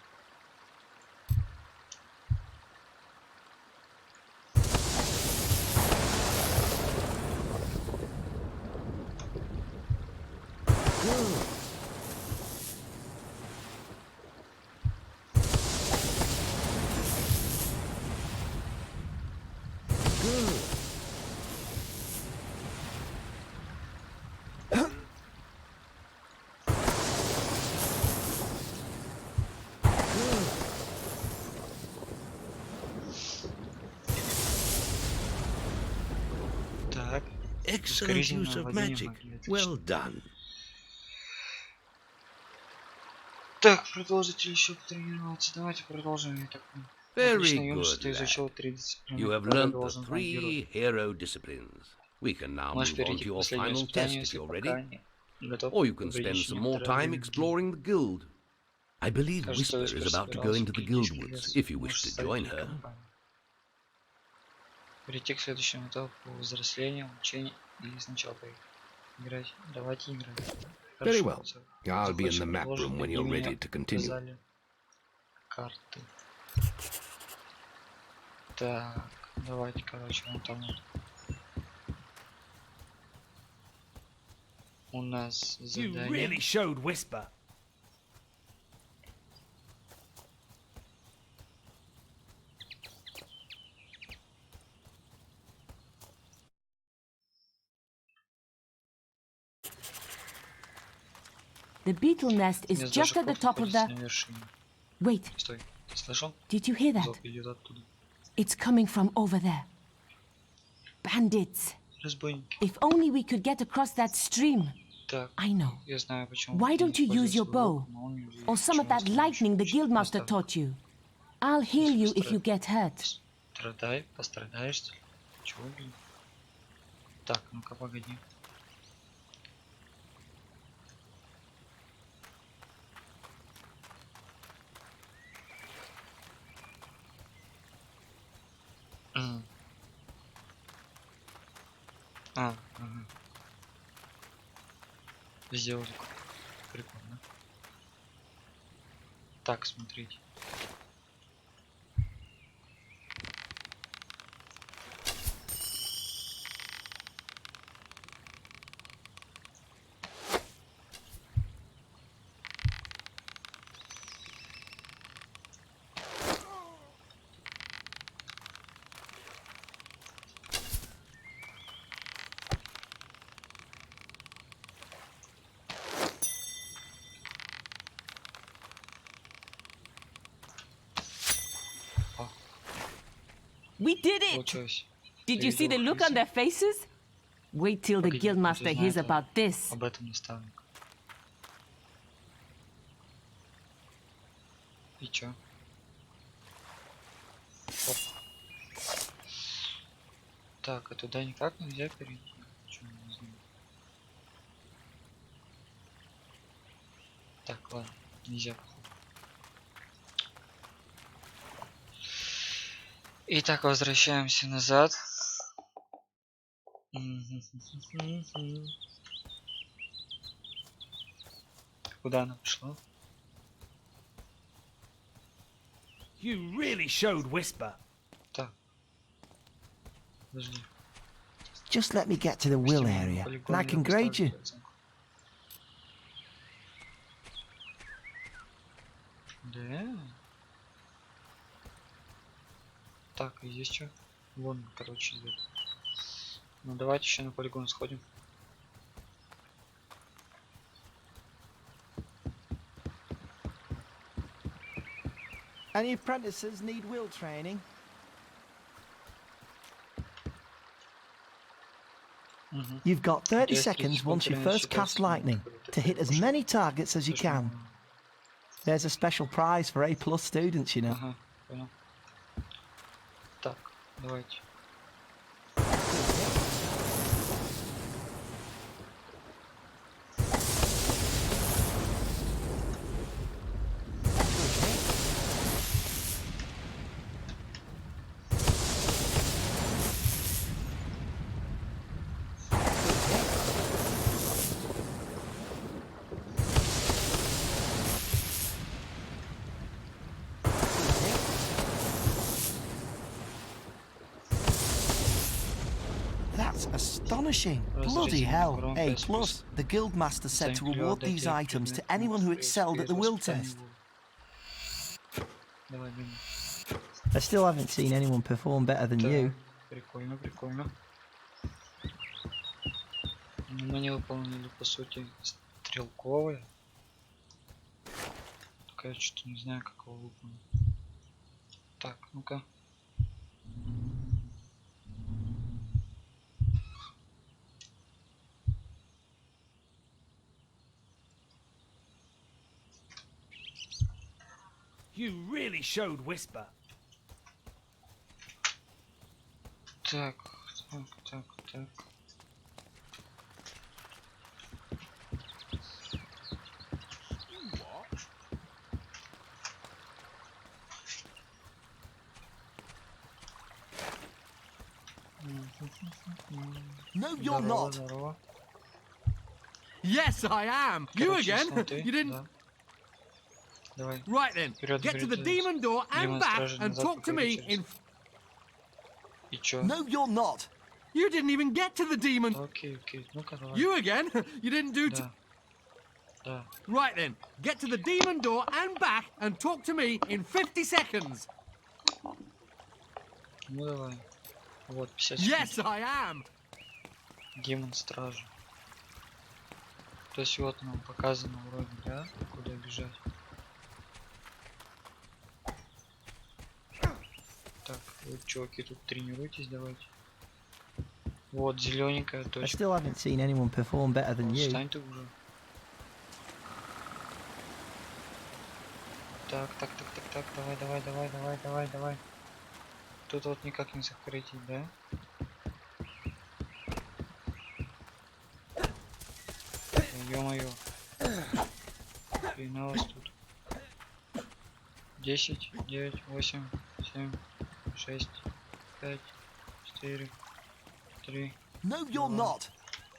Excellent use of magic. Well done. Так, продолжите еще потренироваться. Давайте продолжим. Я так понял. Very Отлично, юноша, good, ты изучил lad. 3 дисциплины, You have которые learnt the должен знать герой. 3 hero disciplines. We can now Можешь move on перейти to к your последнему final испытанию, test if если you're пока ready. не готов. Or you can Проведи spend еще some more некоторое time время в гильдии. exploring the guild. I believe Кажется, Whisper is Виспер about to go собирался into the покинуть guild woods, лес. if you wish Можешь to составить join ей her. компанию. Перейти к следующему этапу взросления, учения и сначала играть. Давайте играть. Very Хорошо, well. I'll be in the map room when you're ready to continue. Карты. Так, давайте, короче, вон там вот. У нас You задание. really showed Whisper. The beetle nest is just at the top of the... Wait. Стой. Ты слышал? Did you hear that? Звук идет оттуда. It's coming from over there. Bandits. Разбойники. If only we could get across that stream. Так, I know. я знаю, почему. Why don't you use your bow? Or some of that lightning the guildmaster taught you? I'll heal you if you get hurt. Страдай, пострадаешь, что ли? Чего, блин? Так, ну-ка, погоди. Ага. Сделали. Прикольно. Так, смотрите. We did it! Did you see the look on their faces? Wait till the guildmaster hears about this. Об этом наставник. И чё? Оп. Так, а туда никак нельзя перейти? Чё, не знаю. Так, ладно, нельзя. Итак, возвращаемся назад. Куда она пошла? You really showed Whisper. Так. Подожди. Just let me get to the will area, and I can grade you. Да. Так, и есть что? Вон, короче, идет. Ну давайте еще на полигон сходим. Any apprentices need will training? You've got 30 seconds once you first cast lightning to hit as many targets as you can. There's a special prize for A+ students, you know. Ага, понял. Так, давайте. That's astonishing. Bloody hell. A+. The guildmaster said to reward these items to anyone who excelled at the will test. I still haven't seen anyone perform better than you. Прикольно, прикольно. Мы не выполнили, по сути, стрелковые. Только я что-то не знаю, как его выполнить. Так, ну-ка. You really showed Whisper. Так. No, you're not. Yes, I am. You again? You didn't. Давай. Right then. Get to the demon door and back and talk to me in. И чё? No, you're not. You didn't even get to the demon. Окей. Ну-ка, давай. You again? You didn't do. Да. Right then. Get to the demon door and back and talk to me in 50 seconds. Ну давай. Вот, 50 секунд. Yes, I am. Демон стражи. То есть вот нам показано вроде, да? Куда бежать. Так, вы, чуваки, тут тренируйтесь, давайте. Вот, зелененькая точка. I still haven't seen anyone perform better than you. Встань ты уже. Так, давай. Тут вот никак не сократить, да? Ё-моё. Хрена вас тут. 10, 9, 8, 7, 6, 5, 4, 3. No, you're not.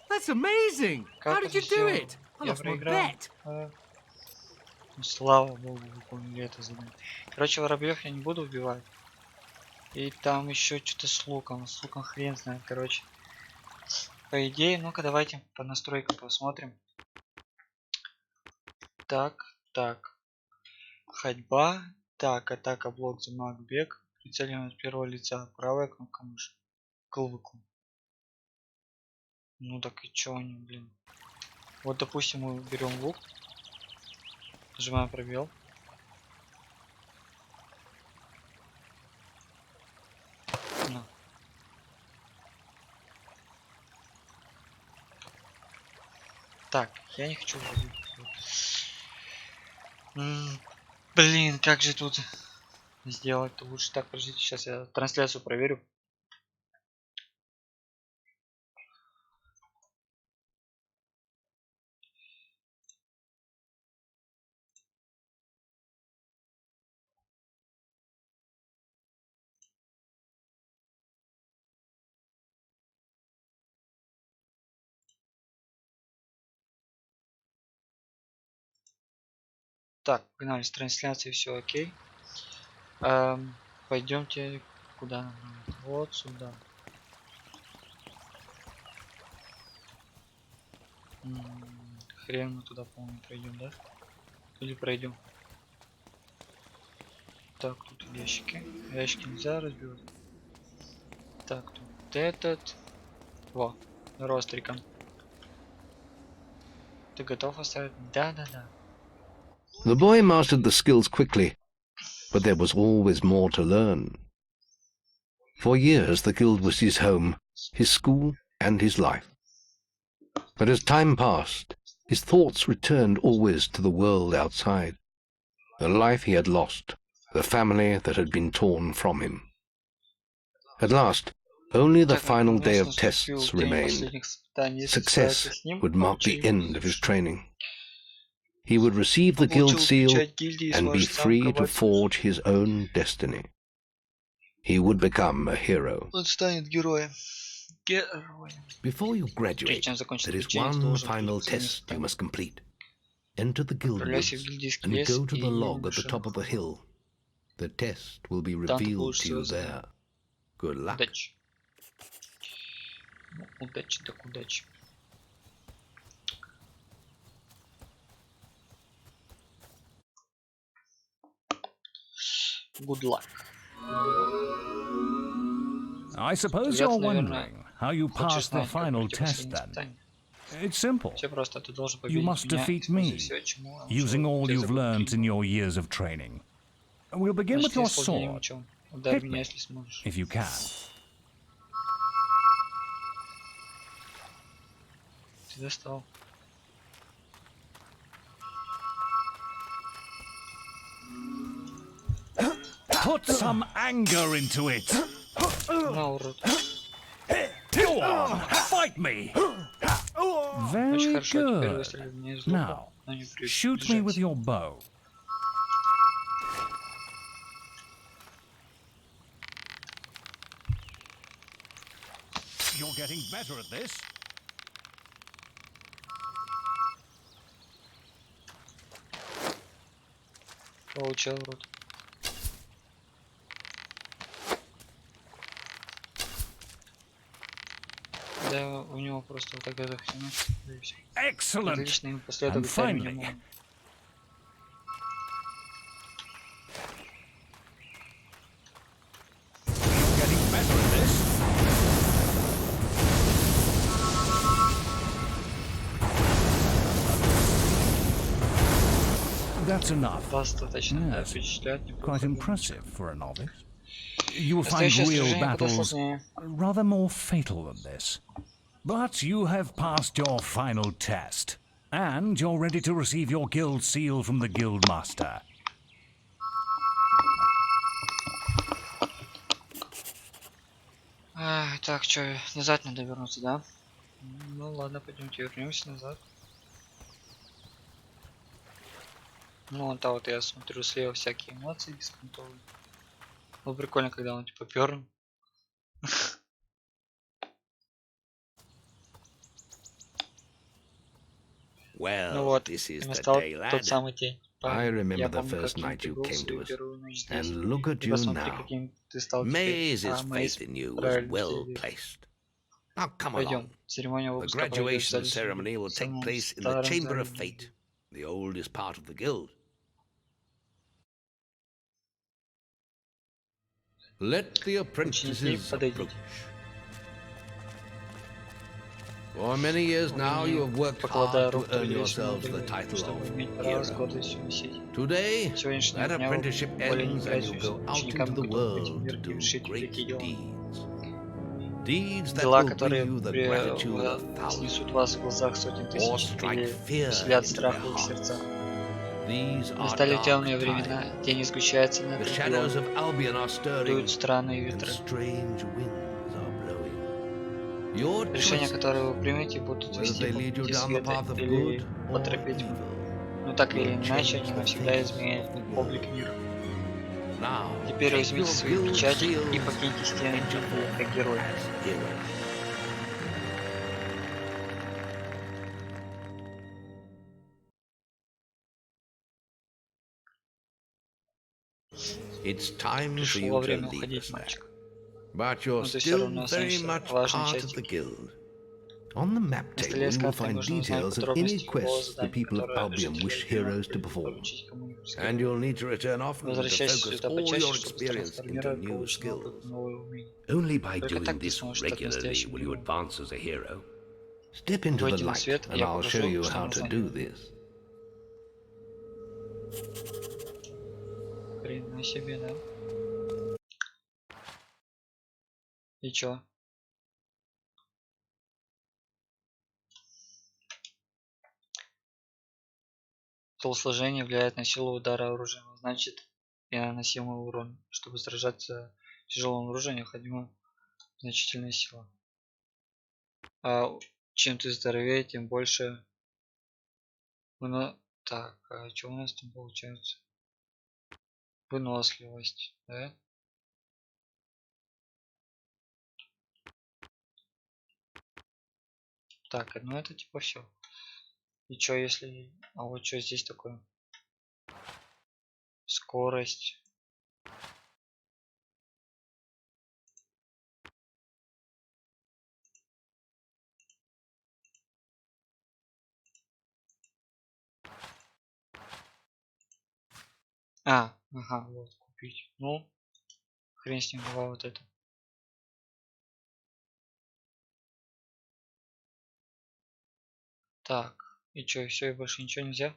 That's amazing. How did you do it? I lost my bet. Слава богу, выполнили это задание. Короче, воробьев я не буду убивать. И там еще что-то с луком. С луком хрен знает, короче. По идее, ну-ка давайте по настройкам посмотрим. Так. Ходьба. Так, атака, блок, замах, бег. Прицеливание от первого лица. Правая кнопка мыши. К луку. Ну так и чё они, блин. Вот, допустим, мы берем лук. Нажимаем пробел. На. Так, я не хочу вводить. Блин, как же тут сделать-то лучше? Так, подождите, сейчас я трансляцию проверю. Так, погнали с трансляцией, все окей. Пойдемте куда нам надо? Вот сюда. Хрен мы туда, по-моему, пройдем, да? Или пройдем? Так, тут ящики. Ящики нельзя разбивать. Так, тут этот. Во, здорово, старикан. Ты готов оставить? Да. The boy mastered the skills quickly, but there was always more to learn. For years the guild was his home, his school, and his life. But as time passed, his thoughts returned always to the world outside, the life he had lost, the family that had been torn from him. At last, only the final day of tests remained. Success would mark the end of his training. He would receive the guild seal and be free to forge his own destiny. He would become a hero. Before you graduate, there is one final test you must complete. Enter the guild woods and go to the log at the top of the hill. The test will be revealed to you there. Good luck. Удачи. Good luck. I suppose you're wondering how you passed the final test then. It's simple. You must defeat me, using all you've learned in your years of training. We'll begin with your sword. Hit me, if you can. Ты достал. Put some anger into it. No, Go on, fight me. Very good. Now, shoot me with your bow. You're getting better at this. Получил рот. Да, у него просто вот такая хрена. Excellent. Отличный последователь минимум. That's enough. Достаточно. Yes. Quite impressive for a novice. You will find real battles rather more fatal than this. But you have passed your final test, and you're ready to receive your guild seal from the guild master. Так, что, назад надо вернуться, да? Ну ладно, пойдемте вернемся назад. Ну, вон там вот я смотрю слева всякие эмоции беспонтовые. Было прикольно, когда он типа пёр. Ну вот, и настал тот самый день. I remember the first night you came to us, and look at you now. May's faith in you was well placed. Now come along. The graduation ceremony will take place in the Chamber of Fate, the oldest part of the guild. Let the apprentices approach. For many years now you have worked hard to earn yourselves the title of hero. Today, that apprenticeship ends and you go out into the world to do great deeds. Deeds that will bring you the gratitude of thousands, or strike fear into their hearts. These are dark times. The shadows of Albion are stirring, and strange winds are blowing. Your решения, которые вы примете, будут вести по пути света или по тропе тьмы. Но так или иначе, они навсегда изменят облик мира. Теперь возьмите свои печати и покиньте стены тьмы как герой. It's time for you to leave us now. But you're still very much part of the guild. On the map table you will find details of any quests the people of Albion wish heroes to perform. And you'll need to return often to focus all your experience into new skills. Only by doing this regularly will you advance as a hero. Step into the light and I'll show you how to do this. Хрена себе, да? И чё? Телосложение влияет на силу удара оружием, значит и на наносимый урон. Чтобы сражаться с тяжелым оружием, необходима значительная сила. А чем ты здоровее, тем больше... Так, а что у нас там получается? Выносливость, да? Так, ну это типа все. И чё если... А вот что здесь такое? Скорость. Ага, вот, купить. Ну, хрен с ним, давай вот это. Так, и чё, все, и больше ничего нельзя?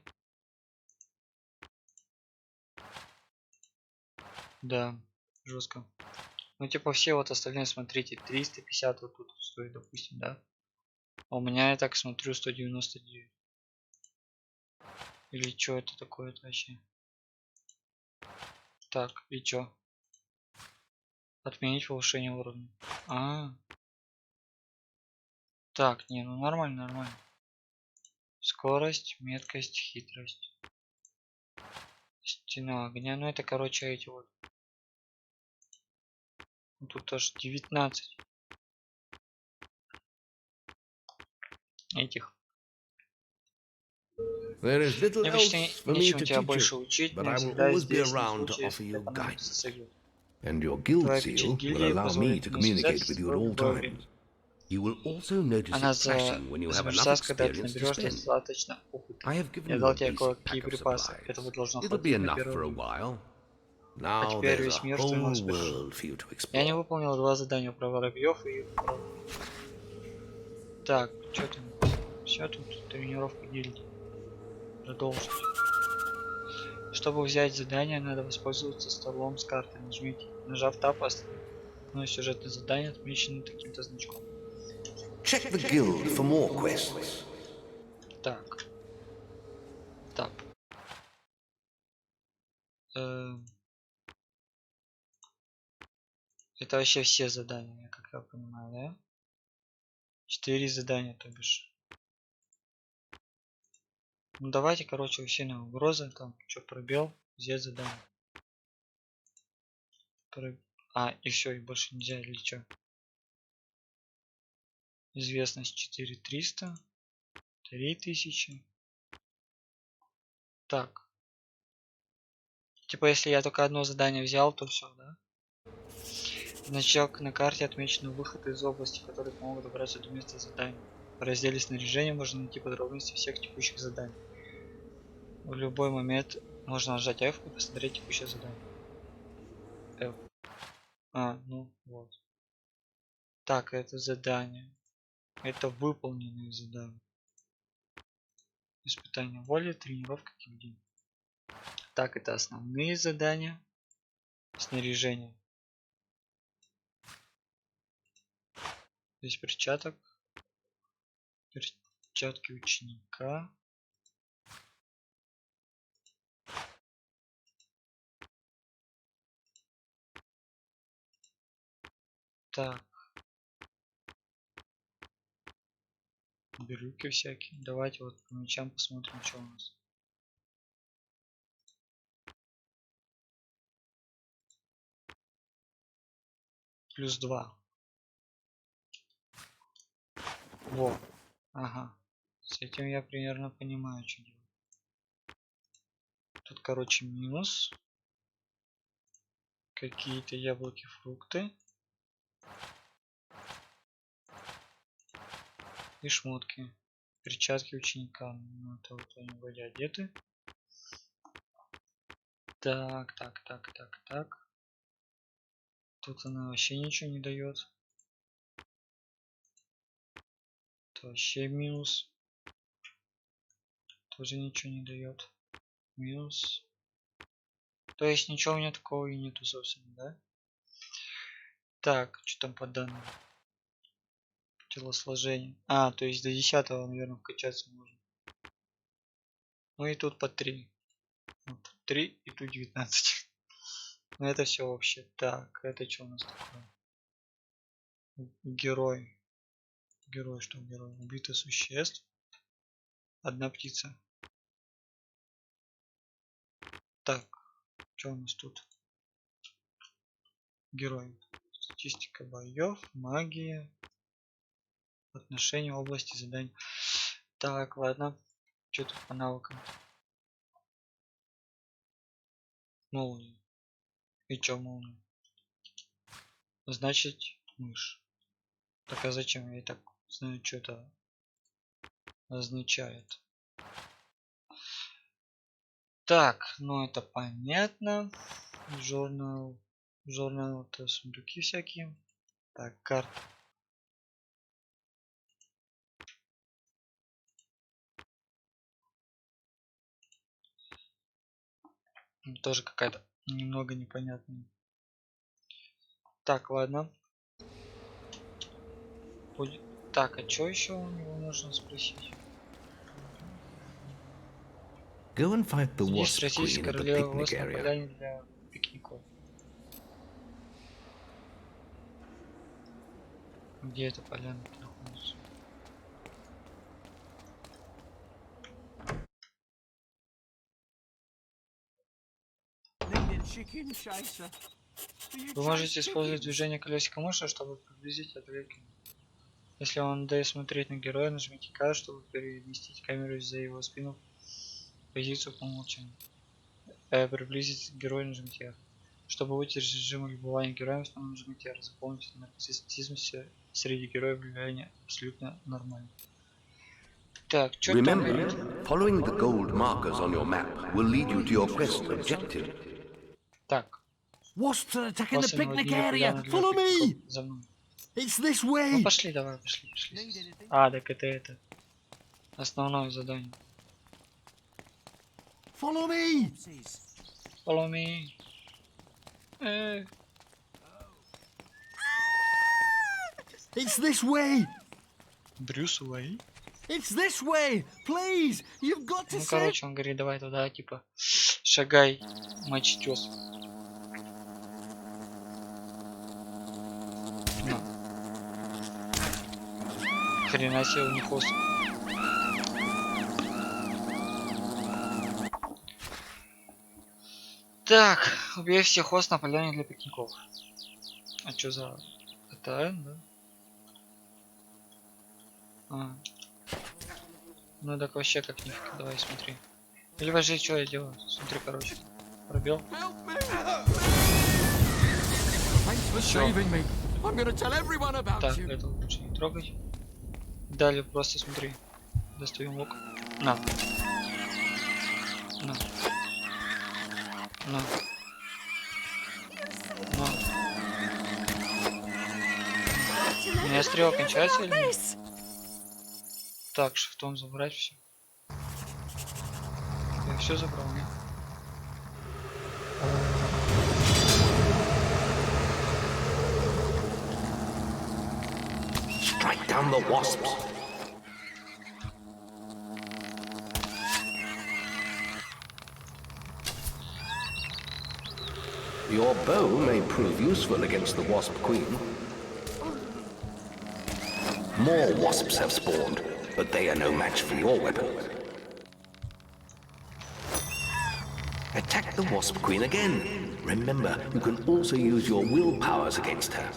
Да, жестко. Ну, типа все вот остальные, смотрите, 350 вот тут стоит, допустим, да? А у меня, я так смотрю, 199. Или что это такое-то вообще? Так, и чё? Отменить повышение уровня. Так, не, ну нормально, нормально. Скорость, меткость, хитрость. Стена огня, ну это, короче, эти вот. Тут тоже 19 этих. There is little Мне else почти for me нечего to тебя teach больше you, учить, but но I я will всегда always be здесь на around to случай, offer если you понадобится guidance. совет. And your guild Твоя seal печать will гильдии allow me позволит to мне communicate связаться with с you at тобой в all любое время. times. You will also notice Она it flashing when you have enough замерзать, когда ты experience to наберешь spend. достаточно опыта. I have given Я you дал a тебе basic кое-какие pack of припасы. supplies. Этого должно It'll be хватить на enough первое for a время. while. А Now теперь there's весь a мир в твоем whole распоряжении. world for you to Я не explore. выполнил 2 задания про воробьев и про... Так, что там? Все, тут тренировка гильдии. Продолжить. Чтобы взять задание, надо воспользоваться столом с картой. Нажмите. Нажав тап, основное сюжетное задание отмечено таким-то значком. Check the guild for more quests. Так. Тап. Это вообще все задания, как я понимаю, да? 4 задания, то бишь. Ну давайте, короче, усиленная угроза, там, что, пробел, взять задание. И все, и больше нельзя, или что? Известность 4300, 3000. Так. Типа, если я только одно задание взял, то все, да? Значок на карте отмечен выход из области, которые помогут добраться до места задания. В разделе снаряжения можно найти подробности всех текущих заданий. В любой момент можно нажать F и посмотреть текущее задание. F. Ну вот. Так, это задание. Это выполненные задания. Испытание воли, тренировка гильдии. Так, это основные задания. Снаряжение. Здесь перчаток. Перчатки ученика. Так. Брюки всякие. Давайте вот по мечам посмотрим, что у нас. Плюс 2. Во. Ага. С этим я примерно понимаю, что делать. Тут, короче, минус. Какие-то яблоки, фрукты. И шмотки. Перчатки ученика. Ну, это вот они вроде одеты. Так. Тут она вообще ничего не дает. Это вообще минус. Тоже ничего не дает. Минус. То есть ничего у меня такого и нету, собственно, да? Так, что там по данным? Телосложение. То есть до 10-го, наверное, вкачаться можно. Ну и тут по 3. Вот 3 и тут 19. Ну это все вообще. Так, это что у нас такое? Герой. Герой, что герой? Убито существ. Одна птица. Так, что у нас тут? Герой. Статистика боев, магия. Отношения в области заданий. Так, ладно. Что тут по навыкам? Молния. И чё молния? Значит, мышь. Так а зачем? Я и так знаю, что это означает. Так, ну это понятно. Журнал. Журнал это сундуки всякие. Так, карта. Тоже какая-то немного непонятная. Так, ладно. Так, а что еще у него нужно спросить? Go and fight the Есть wasp российская queen at the королева picnic на area. поляне для пикников. Где эта поляна находится? Вы можете использовать движение колесика мыши, чтобы приблизить отвлеки. Если вам надоест смотреть на героя, нажмите К, чтобы переместить камеру за его спину в позицию по умолчанию. Приблизить героя, нажмите R. Чтобы выйти из режима любования героем, снова нажмите R. Запомните, нарциссизм среди героев влияние абсолютно нормально. Так, что там? Remember, following the gold markers on your map will lead you to your quest objective. Так. Wasps are attacking the picnic area. Follow me. За мной. It's this way. Ну пошли, давай, пошли. А, так это основное задание. Follow me. Follow me. It's this way. Брюс Уэй. It's this way. Please, you've got to. Ну короче, он говорит, давай туда, типа, шагай, мочтёс. Хрена себе у них остров. Так, убей всех ос на поляне для пикников. А чё за... Это Н, да? А. Ну так вообще как нифига, давай смотри. Или вообще что я делаю? Смотри, короче. Пробел. Всё. Так, это лучше не трогать. Далее просто смотри. Достаем лук. На. На. На. На. У меня стрела кончается или нет? Так, шифтом забрать все. Я все забрал, нет? Strike down the wasps. Your bow may prove useful against the wasp queen. More wasps have spawned, but they are no match for your weapon. Attack the wasp queen again. Remember, you can also use your will powers against her.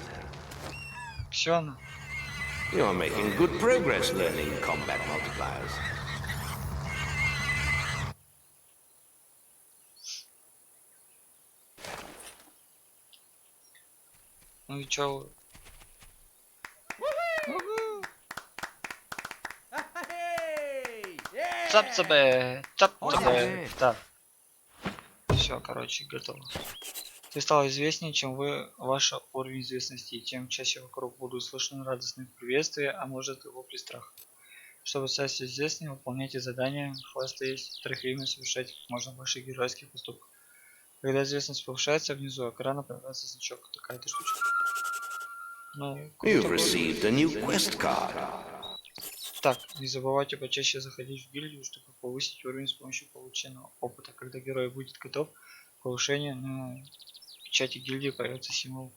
You are making good progress learning combat multipliers. Ну и чё? Цап-цабе! Цап-цабе! Так. Все, короче, готово. Ты стал известнее, чем ваш уровень известности, и чем чаще вокруг будут слышны радостные приветствия, а может и вопли страха. Чтобы стать известнее, выполняйте задания, хвастаясь, трофеями, совершать как можно больше геройских поступков. Когда известность повышается, внизу экрана появляется значок, такая-то штучка. Ну, You've received a new quest card. Так, не забывайте почаще заходить в гильдию, чтобы повысить уровень с помощью полученного опыта. Когда герой будет готов к повышению, на печати гильдии появится символ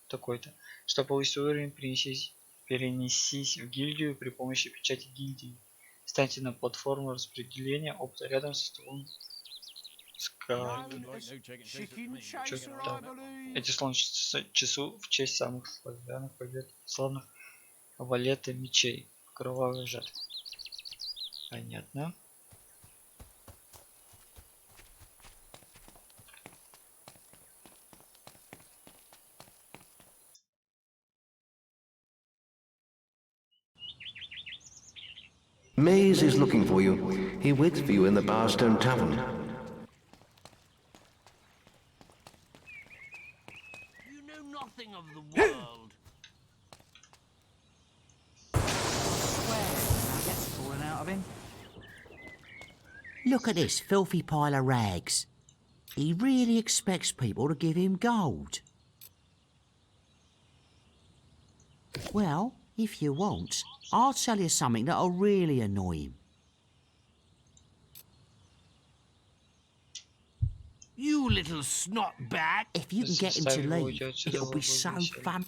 такой-то. Чтобы повысить уровень, перенесись в гильдию при помощи печати гильдии. Встаньте на платформу распределения опыта рядом со столом. Эти слоны часу в честь самых славяных побед, славных валета мечей. Кровавый жад. Понятно. Maze is looking for you. He waits for you in the Barstone Tavern. You know nothing of the world. Look at this filthy pile of rags. He really expects people to give him gold. Well, if you want, I'll tell you something that'll really annoy him. You little snot bag. If you can get him to leave, it'll be so fun.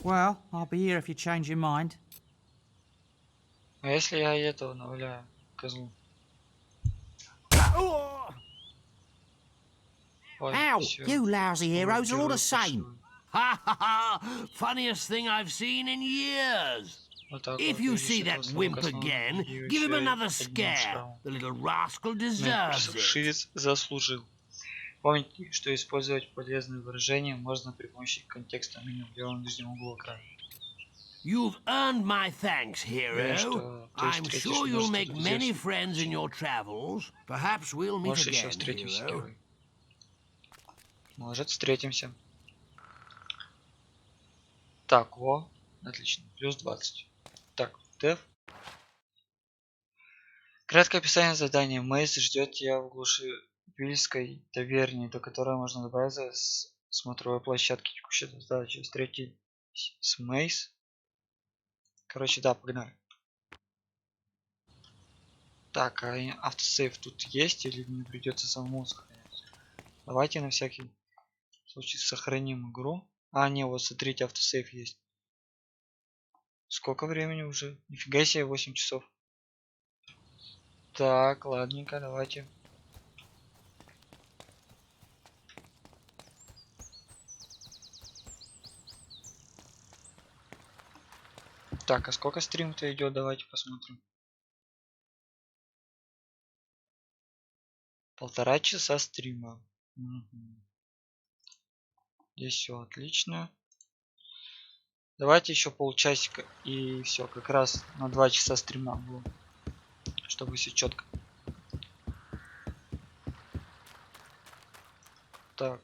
Well, I'll be here if you change your mind. А если я этого наваляю, козлу? Ой, Ow! всё. You lousy heroes are all the Герой same. пошёл. Ha ha ha! Funniest thing I've seen in years. Вот так If вот, you видишь, see этого that самого wimp козла again, убью give him ещё и another одним scare. шрамом. The little rascal Мой deserves it. паршивец заслужил. Помните, что использовать полезные выражения можно при помощи контекста меню в левом нижнем углу экрана. You've earned my thanks, Уверен, hero. что ты I'm встретишь sure you'll множество make друзей. many friends in your travels. Perhaps we'll meet Может, еще again, встретимся, hero. герой. Может, встретимся. Так, во. Отлично. Плюс 20. Так, Дев. Краткое описание задания. Мейс ждет тебя в глушевильской таверне, до которой можно добраться с смотровой площадки. Текущая задача. Встретить с Мейс. Короче, да, погнали. Так, а автосейв тут есть или мне придется самому сохранять? Давайте на всякий случай сохраним игру. А, не, вот смотрите, автосейв есть. Сколько времени уже? Нифига себе, 8 часов. Так, ладненько, давайте. Так, а сколько стрим-то идет? Давайте посмотрим. 1,5 часа стрима. Угу. Здесь все отлично. Давайте еще полчасика и все, как раз на 2 часа стрима было, чтобы все четко. Так.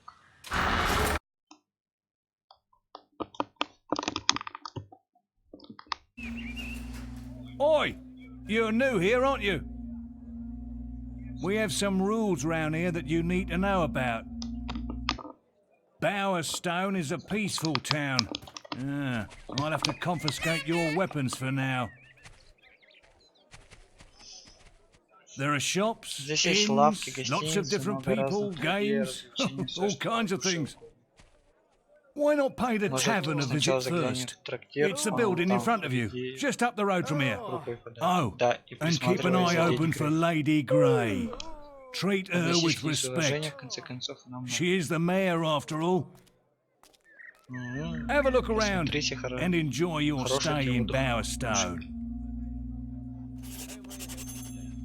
Oi! You're new here, aren't you? We have some rules round here that you need to know about. Bowerstone is a peaceful town. I'll have to confiscate your weapons for now. There are shops, inns, lots of different people, games, all kinds of things. Why not pay the tavern a visit first? It's the building in front of you, just up the road from here. Oh, and keep an eye open for Lady Grey. Treat her with respect. She is the mayor after all. Have a look around and enjoy your stay in Bowerstone.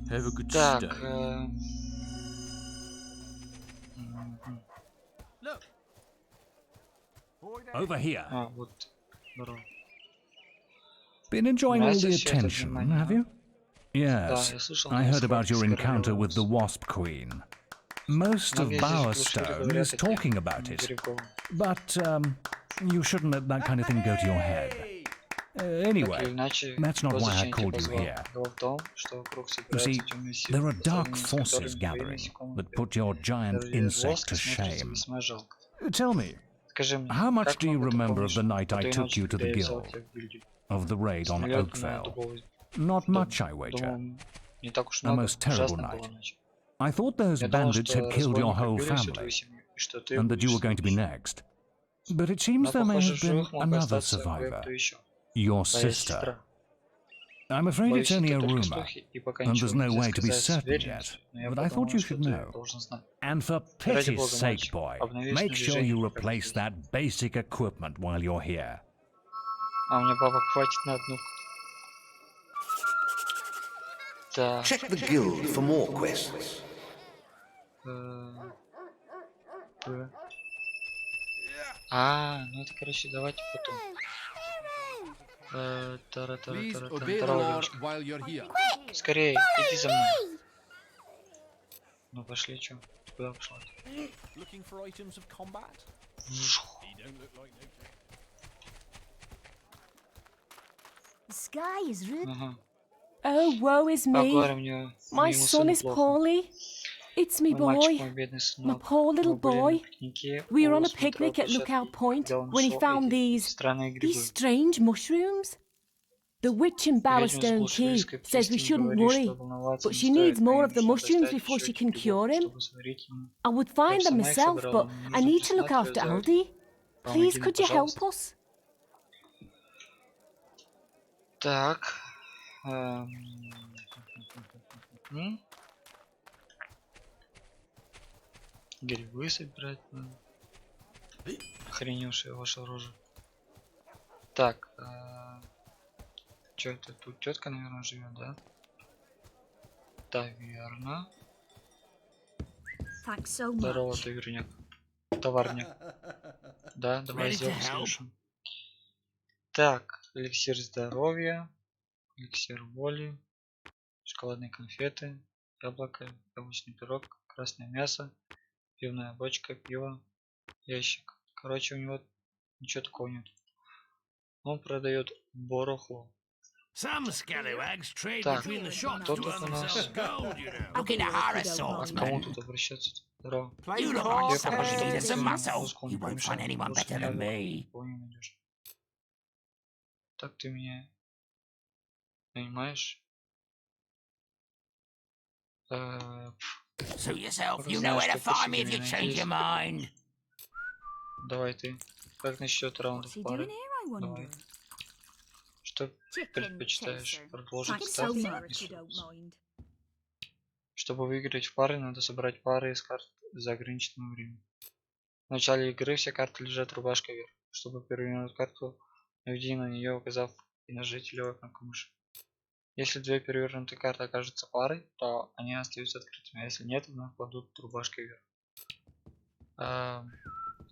Have a good stay. Over here. Вот. Been enjoying all the attention, have you? Yes, I heard about your encounter with the Wasp Queen. Most of Bowerstone is talking about it. But, you shouldn't let that kind of thing go to your head. Anyway, that's not why I called you here. You see, there are dark forces gathering that put your giant insect to shame. Tell me, how much do you remember of the night I took you to the guild? Of the raid on Oakvale? Not much, I wager. A most terrible night. I thought those bandits had killed your whole family, and that you were going to be next. But it seems there may have been another survivor. Your sister. I'm afraid it's only a rumor, and there's no way to be certain yet, but I thought you should know. And for pity's sake, boy, make sure you replace that basic equipment while you're here. Check the guild for more quests. А, ну это, короче, давайте потом. Скорее, иди за мной. Ну пошли, чё? Куда пошла? Oh, woe is me. My son is poorly. It's me boy, my poor little boy. We were on a picnic at Lookout Point when he found these strange mushrooms. The witch in Bowerstone Key says we shouldn't worry, but she needs more of the mushrooms before she can cure him. I would find them myself, but I need to look after Aldi. Please, could you help us? Так. Грибы собирать надо. Охреневшая ваша рожа. Так. Что это? Тут тетка, наверное, живет, да? Таверна. Здорово, таверняк. Товарняк. Да, давай сделку совершим. Так, эликсир здоровья, эликсир воли, шоколадные конфеты, яблоко, яблочный пирог, красное мясо, пивная бочка, пиво, ящик. Короче, у него ничего такого нет. Он продает барахло. Some scallywags trade Так, between the shops кто to тут earn у нас? themselves gold, you know. Looking to hire a А к swordsman. кому тут обращаться? Здорово. You look like Где someone who needed some прохождение? muscle. Музыку You не won't помешает. find anyone Лучше better меня than me. никого не найдешь. Так ты меня понимаешь? Suit yourself. You know Знаешь, where to что find хочешь, me где if you меня change your найти. mind. Давай ты. Как насчет раундов пары? Давай. Что предпочитаешь? Продолжить ставку? Чтобы выиграть в пары, надо собрать пары из карт за ограниченное время. В начале игры все карты лежат рубашкой вверх. Чтобы перевернуть карту, наведи на нее, указав и нажать левой кнопкой мыши. Если две перевернутые карты окажутся парой, то они остаются открытыми, а если нет, то кладут рубашкой вверх.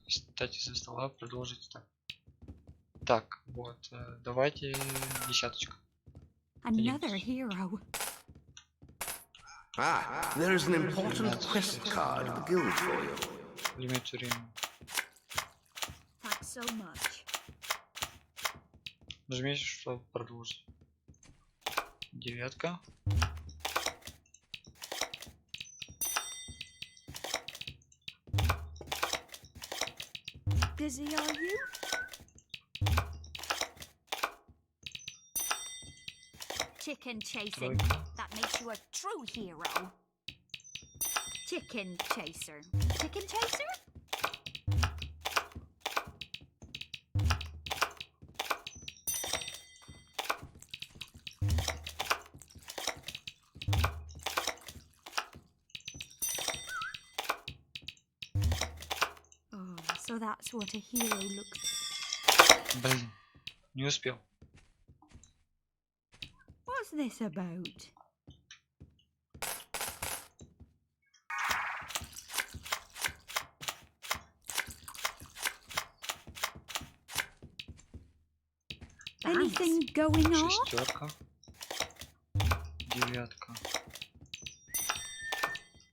Кстати, со стола продолжить так. Так, вот, давайте десяточку. Another hero. Ah, there is an important quest card at the guild for you. Лимит времени. Thanks so much. Нажмите, чтобы продолжить. Девятка. Busy, are you? Chicken chasing. That makes you a true hero. Chicken chaser. Chicken chaser? Oh, so that's what a hero looks. Блин, не успел. What's this about? Anything going on? Шестерка. Девятка.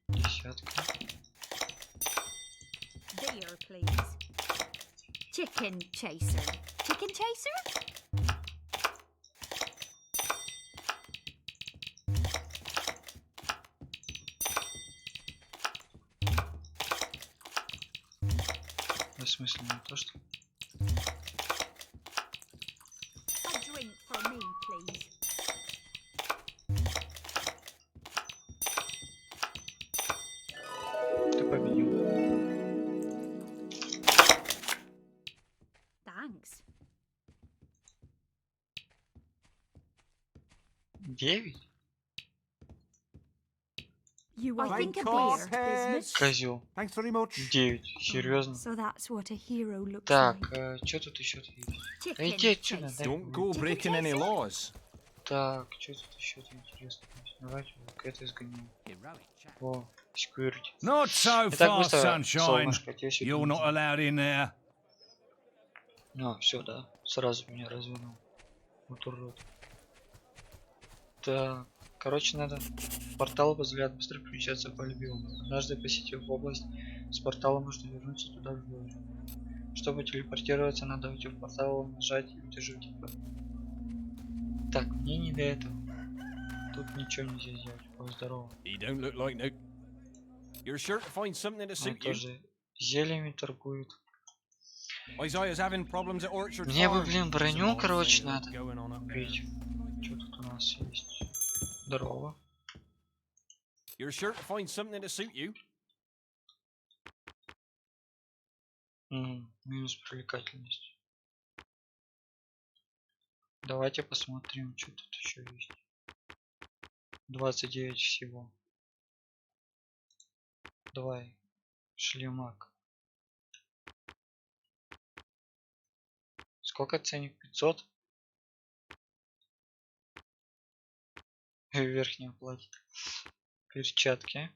Десятка. Beer, please. Chicken chaser. Chicken chaser? В смысле не то, что... A drink for me, please. Ты победил. Thanks. 9? You I think a beer business. Козел. 9. Серьезно? So that's what a hero looks Так, like. что тут еще есть? Chicken Иди отсюда, chaser. дай Don't go выйти. breaking any laws. Так, что тут еще интересно? Давайте к этой сгоним. О, security. Not so Итак, fast, быстро, sunshine. солнышко, тебе сюда You're not нельзя. allowed in there. Ну, все, да. Сразу меня развернул. Вот урод. Так, короче, надо. Портал позволяет быстро перемещаться по любимому. Однажды посетив область, с портала можно вернуться туда вновь. Чтобы телепортироваться, надо уйти в портал, нажать и удерживать его. Так, мне не до этого. Тут ничего нельзя сделать. Ой, здорово. He don't look like no. You're sure to find something to Он suit you. тоже зельями торгует. Isaiah's having problems at Orchard Мне бы, Farm. блин, броню, короче, надо Going on up there. купить. Что тут у нас есть? Здорово. You're sure to find something to suit you. Минус привлекательность. Давайте посмотрим, что тут еще есть. 29 всего. Давай. Шлемак. Сколько ценник? 500? Верхнее платье. Перчатки.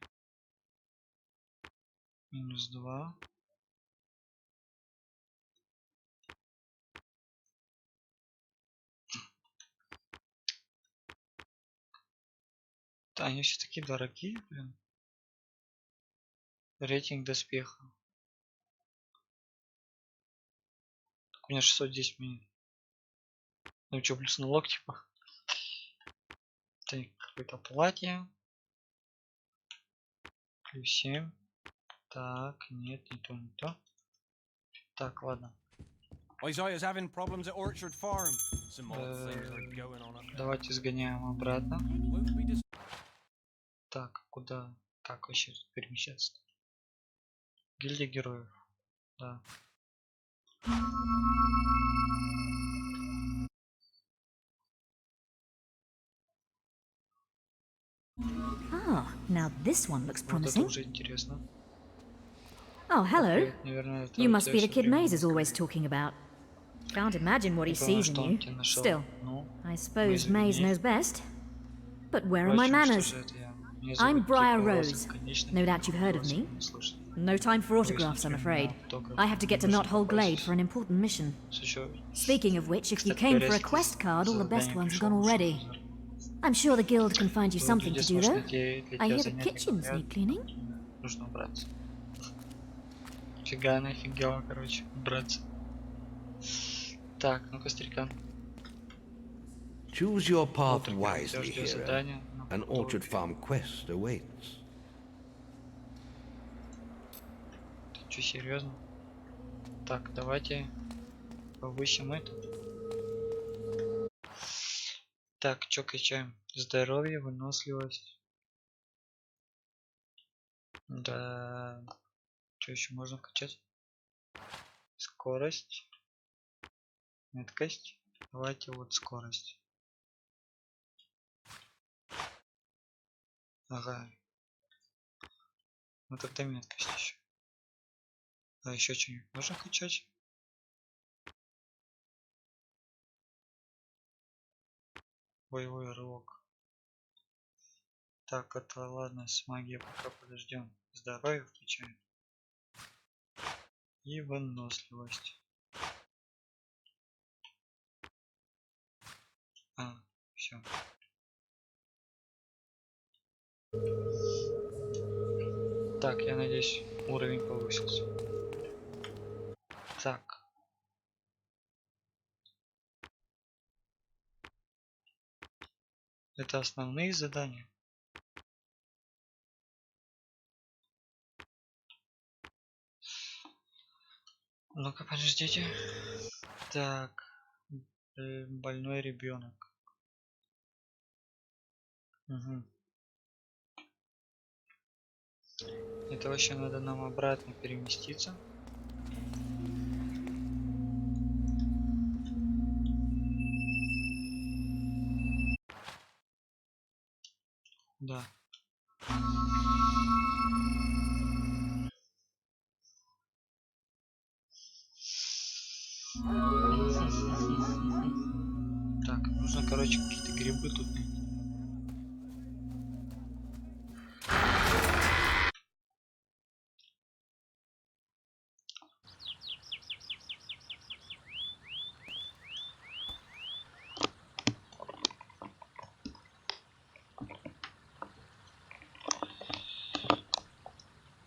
Минус 2. Да, они все такие дорогие, блин. Рейтинг доспеха. Так, у меня 610 минут. Ну что, плюс налог типа? Так, какое-то платье. Плюс 7. Так, нет, не то, не то. Так, ладно. Isaiah's having problems at Orchard Farm. Some odd things are going on up there. Давайте сгоняем обратно. Так, куда? Как вообще тут перемещаться? Гильдия героев. Да. Ah, now this one looks Вот это promising. уже интересно. Oh, hello. Наверное, это You must be the все kid время Maze is always talking about. Can't imagine what he sees in you. Still, I suppose Maze knows best. But where are my manners? I'm Briar Rose. No doubt you've heard of me. No time for autographs, I'm afraid. I have to get to Knothole Glade for an important mission. Speaking of which, if you came for a quest card, all the best ones have gone already. I'm sure the guild can find you something to do, though. I hear the kitchens need cleaning. Нужно убраться. Фига нафига, короче, убраться. Так, ну-ка, старикан. Choose your path wisely, hero. An Orchard Farm quest awaits. Ты что, серьезно? Так, давайте повысим это. Так, что качаем? Здоровье, выносливость. Да. Что еще можно качать? Скорость. Меткость. Давайте вот скорость. Ага. Ну тогда меткость еще. А еще что-нибудь можно качать? Боевой рывок. Так, это ладно, с магией пока подождем. Здоровье включаем. И выносливость. А, все. Так, я надеюсь, уровень повысился. Так. Это основные задания. Ну-ка, подождите. Так. Больной ребенок. Угу. Это вообще надо нам обратно переместиться. Да. Так, нужно, короче, какие-то грибы тут найти.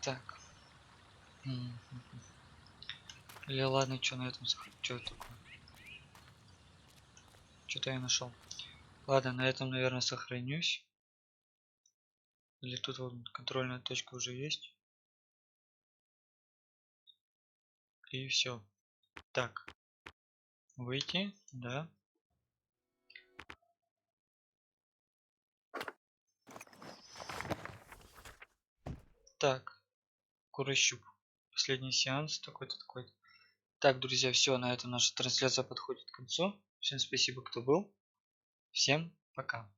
Так. Или ладно, что на этом сохранить? Что это такое? Что-то я нашел. Ладно, на этом, наверное, сохранюсь. Или тут вот контрольная точка уже есть. И все. Так. Выйти, да. Так. Курощуп. Последний сеанс такой-то, такой-то. Так, друзья, все, на этом наша трансляция подходит к концу. Всем спасибо, кто был. Всем пока.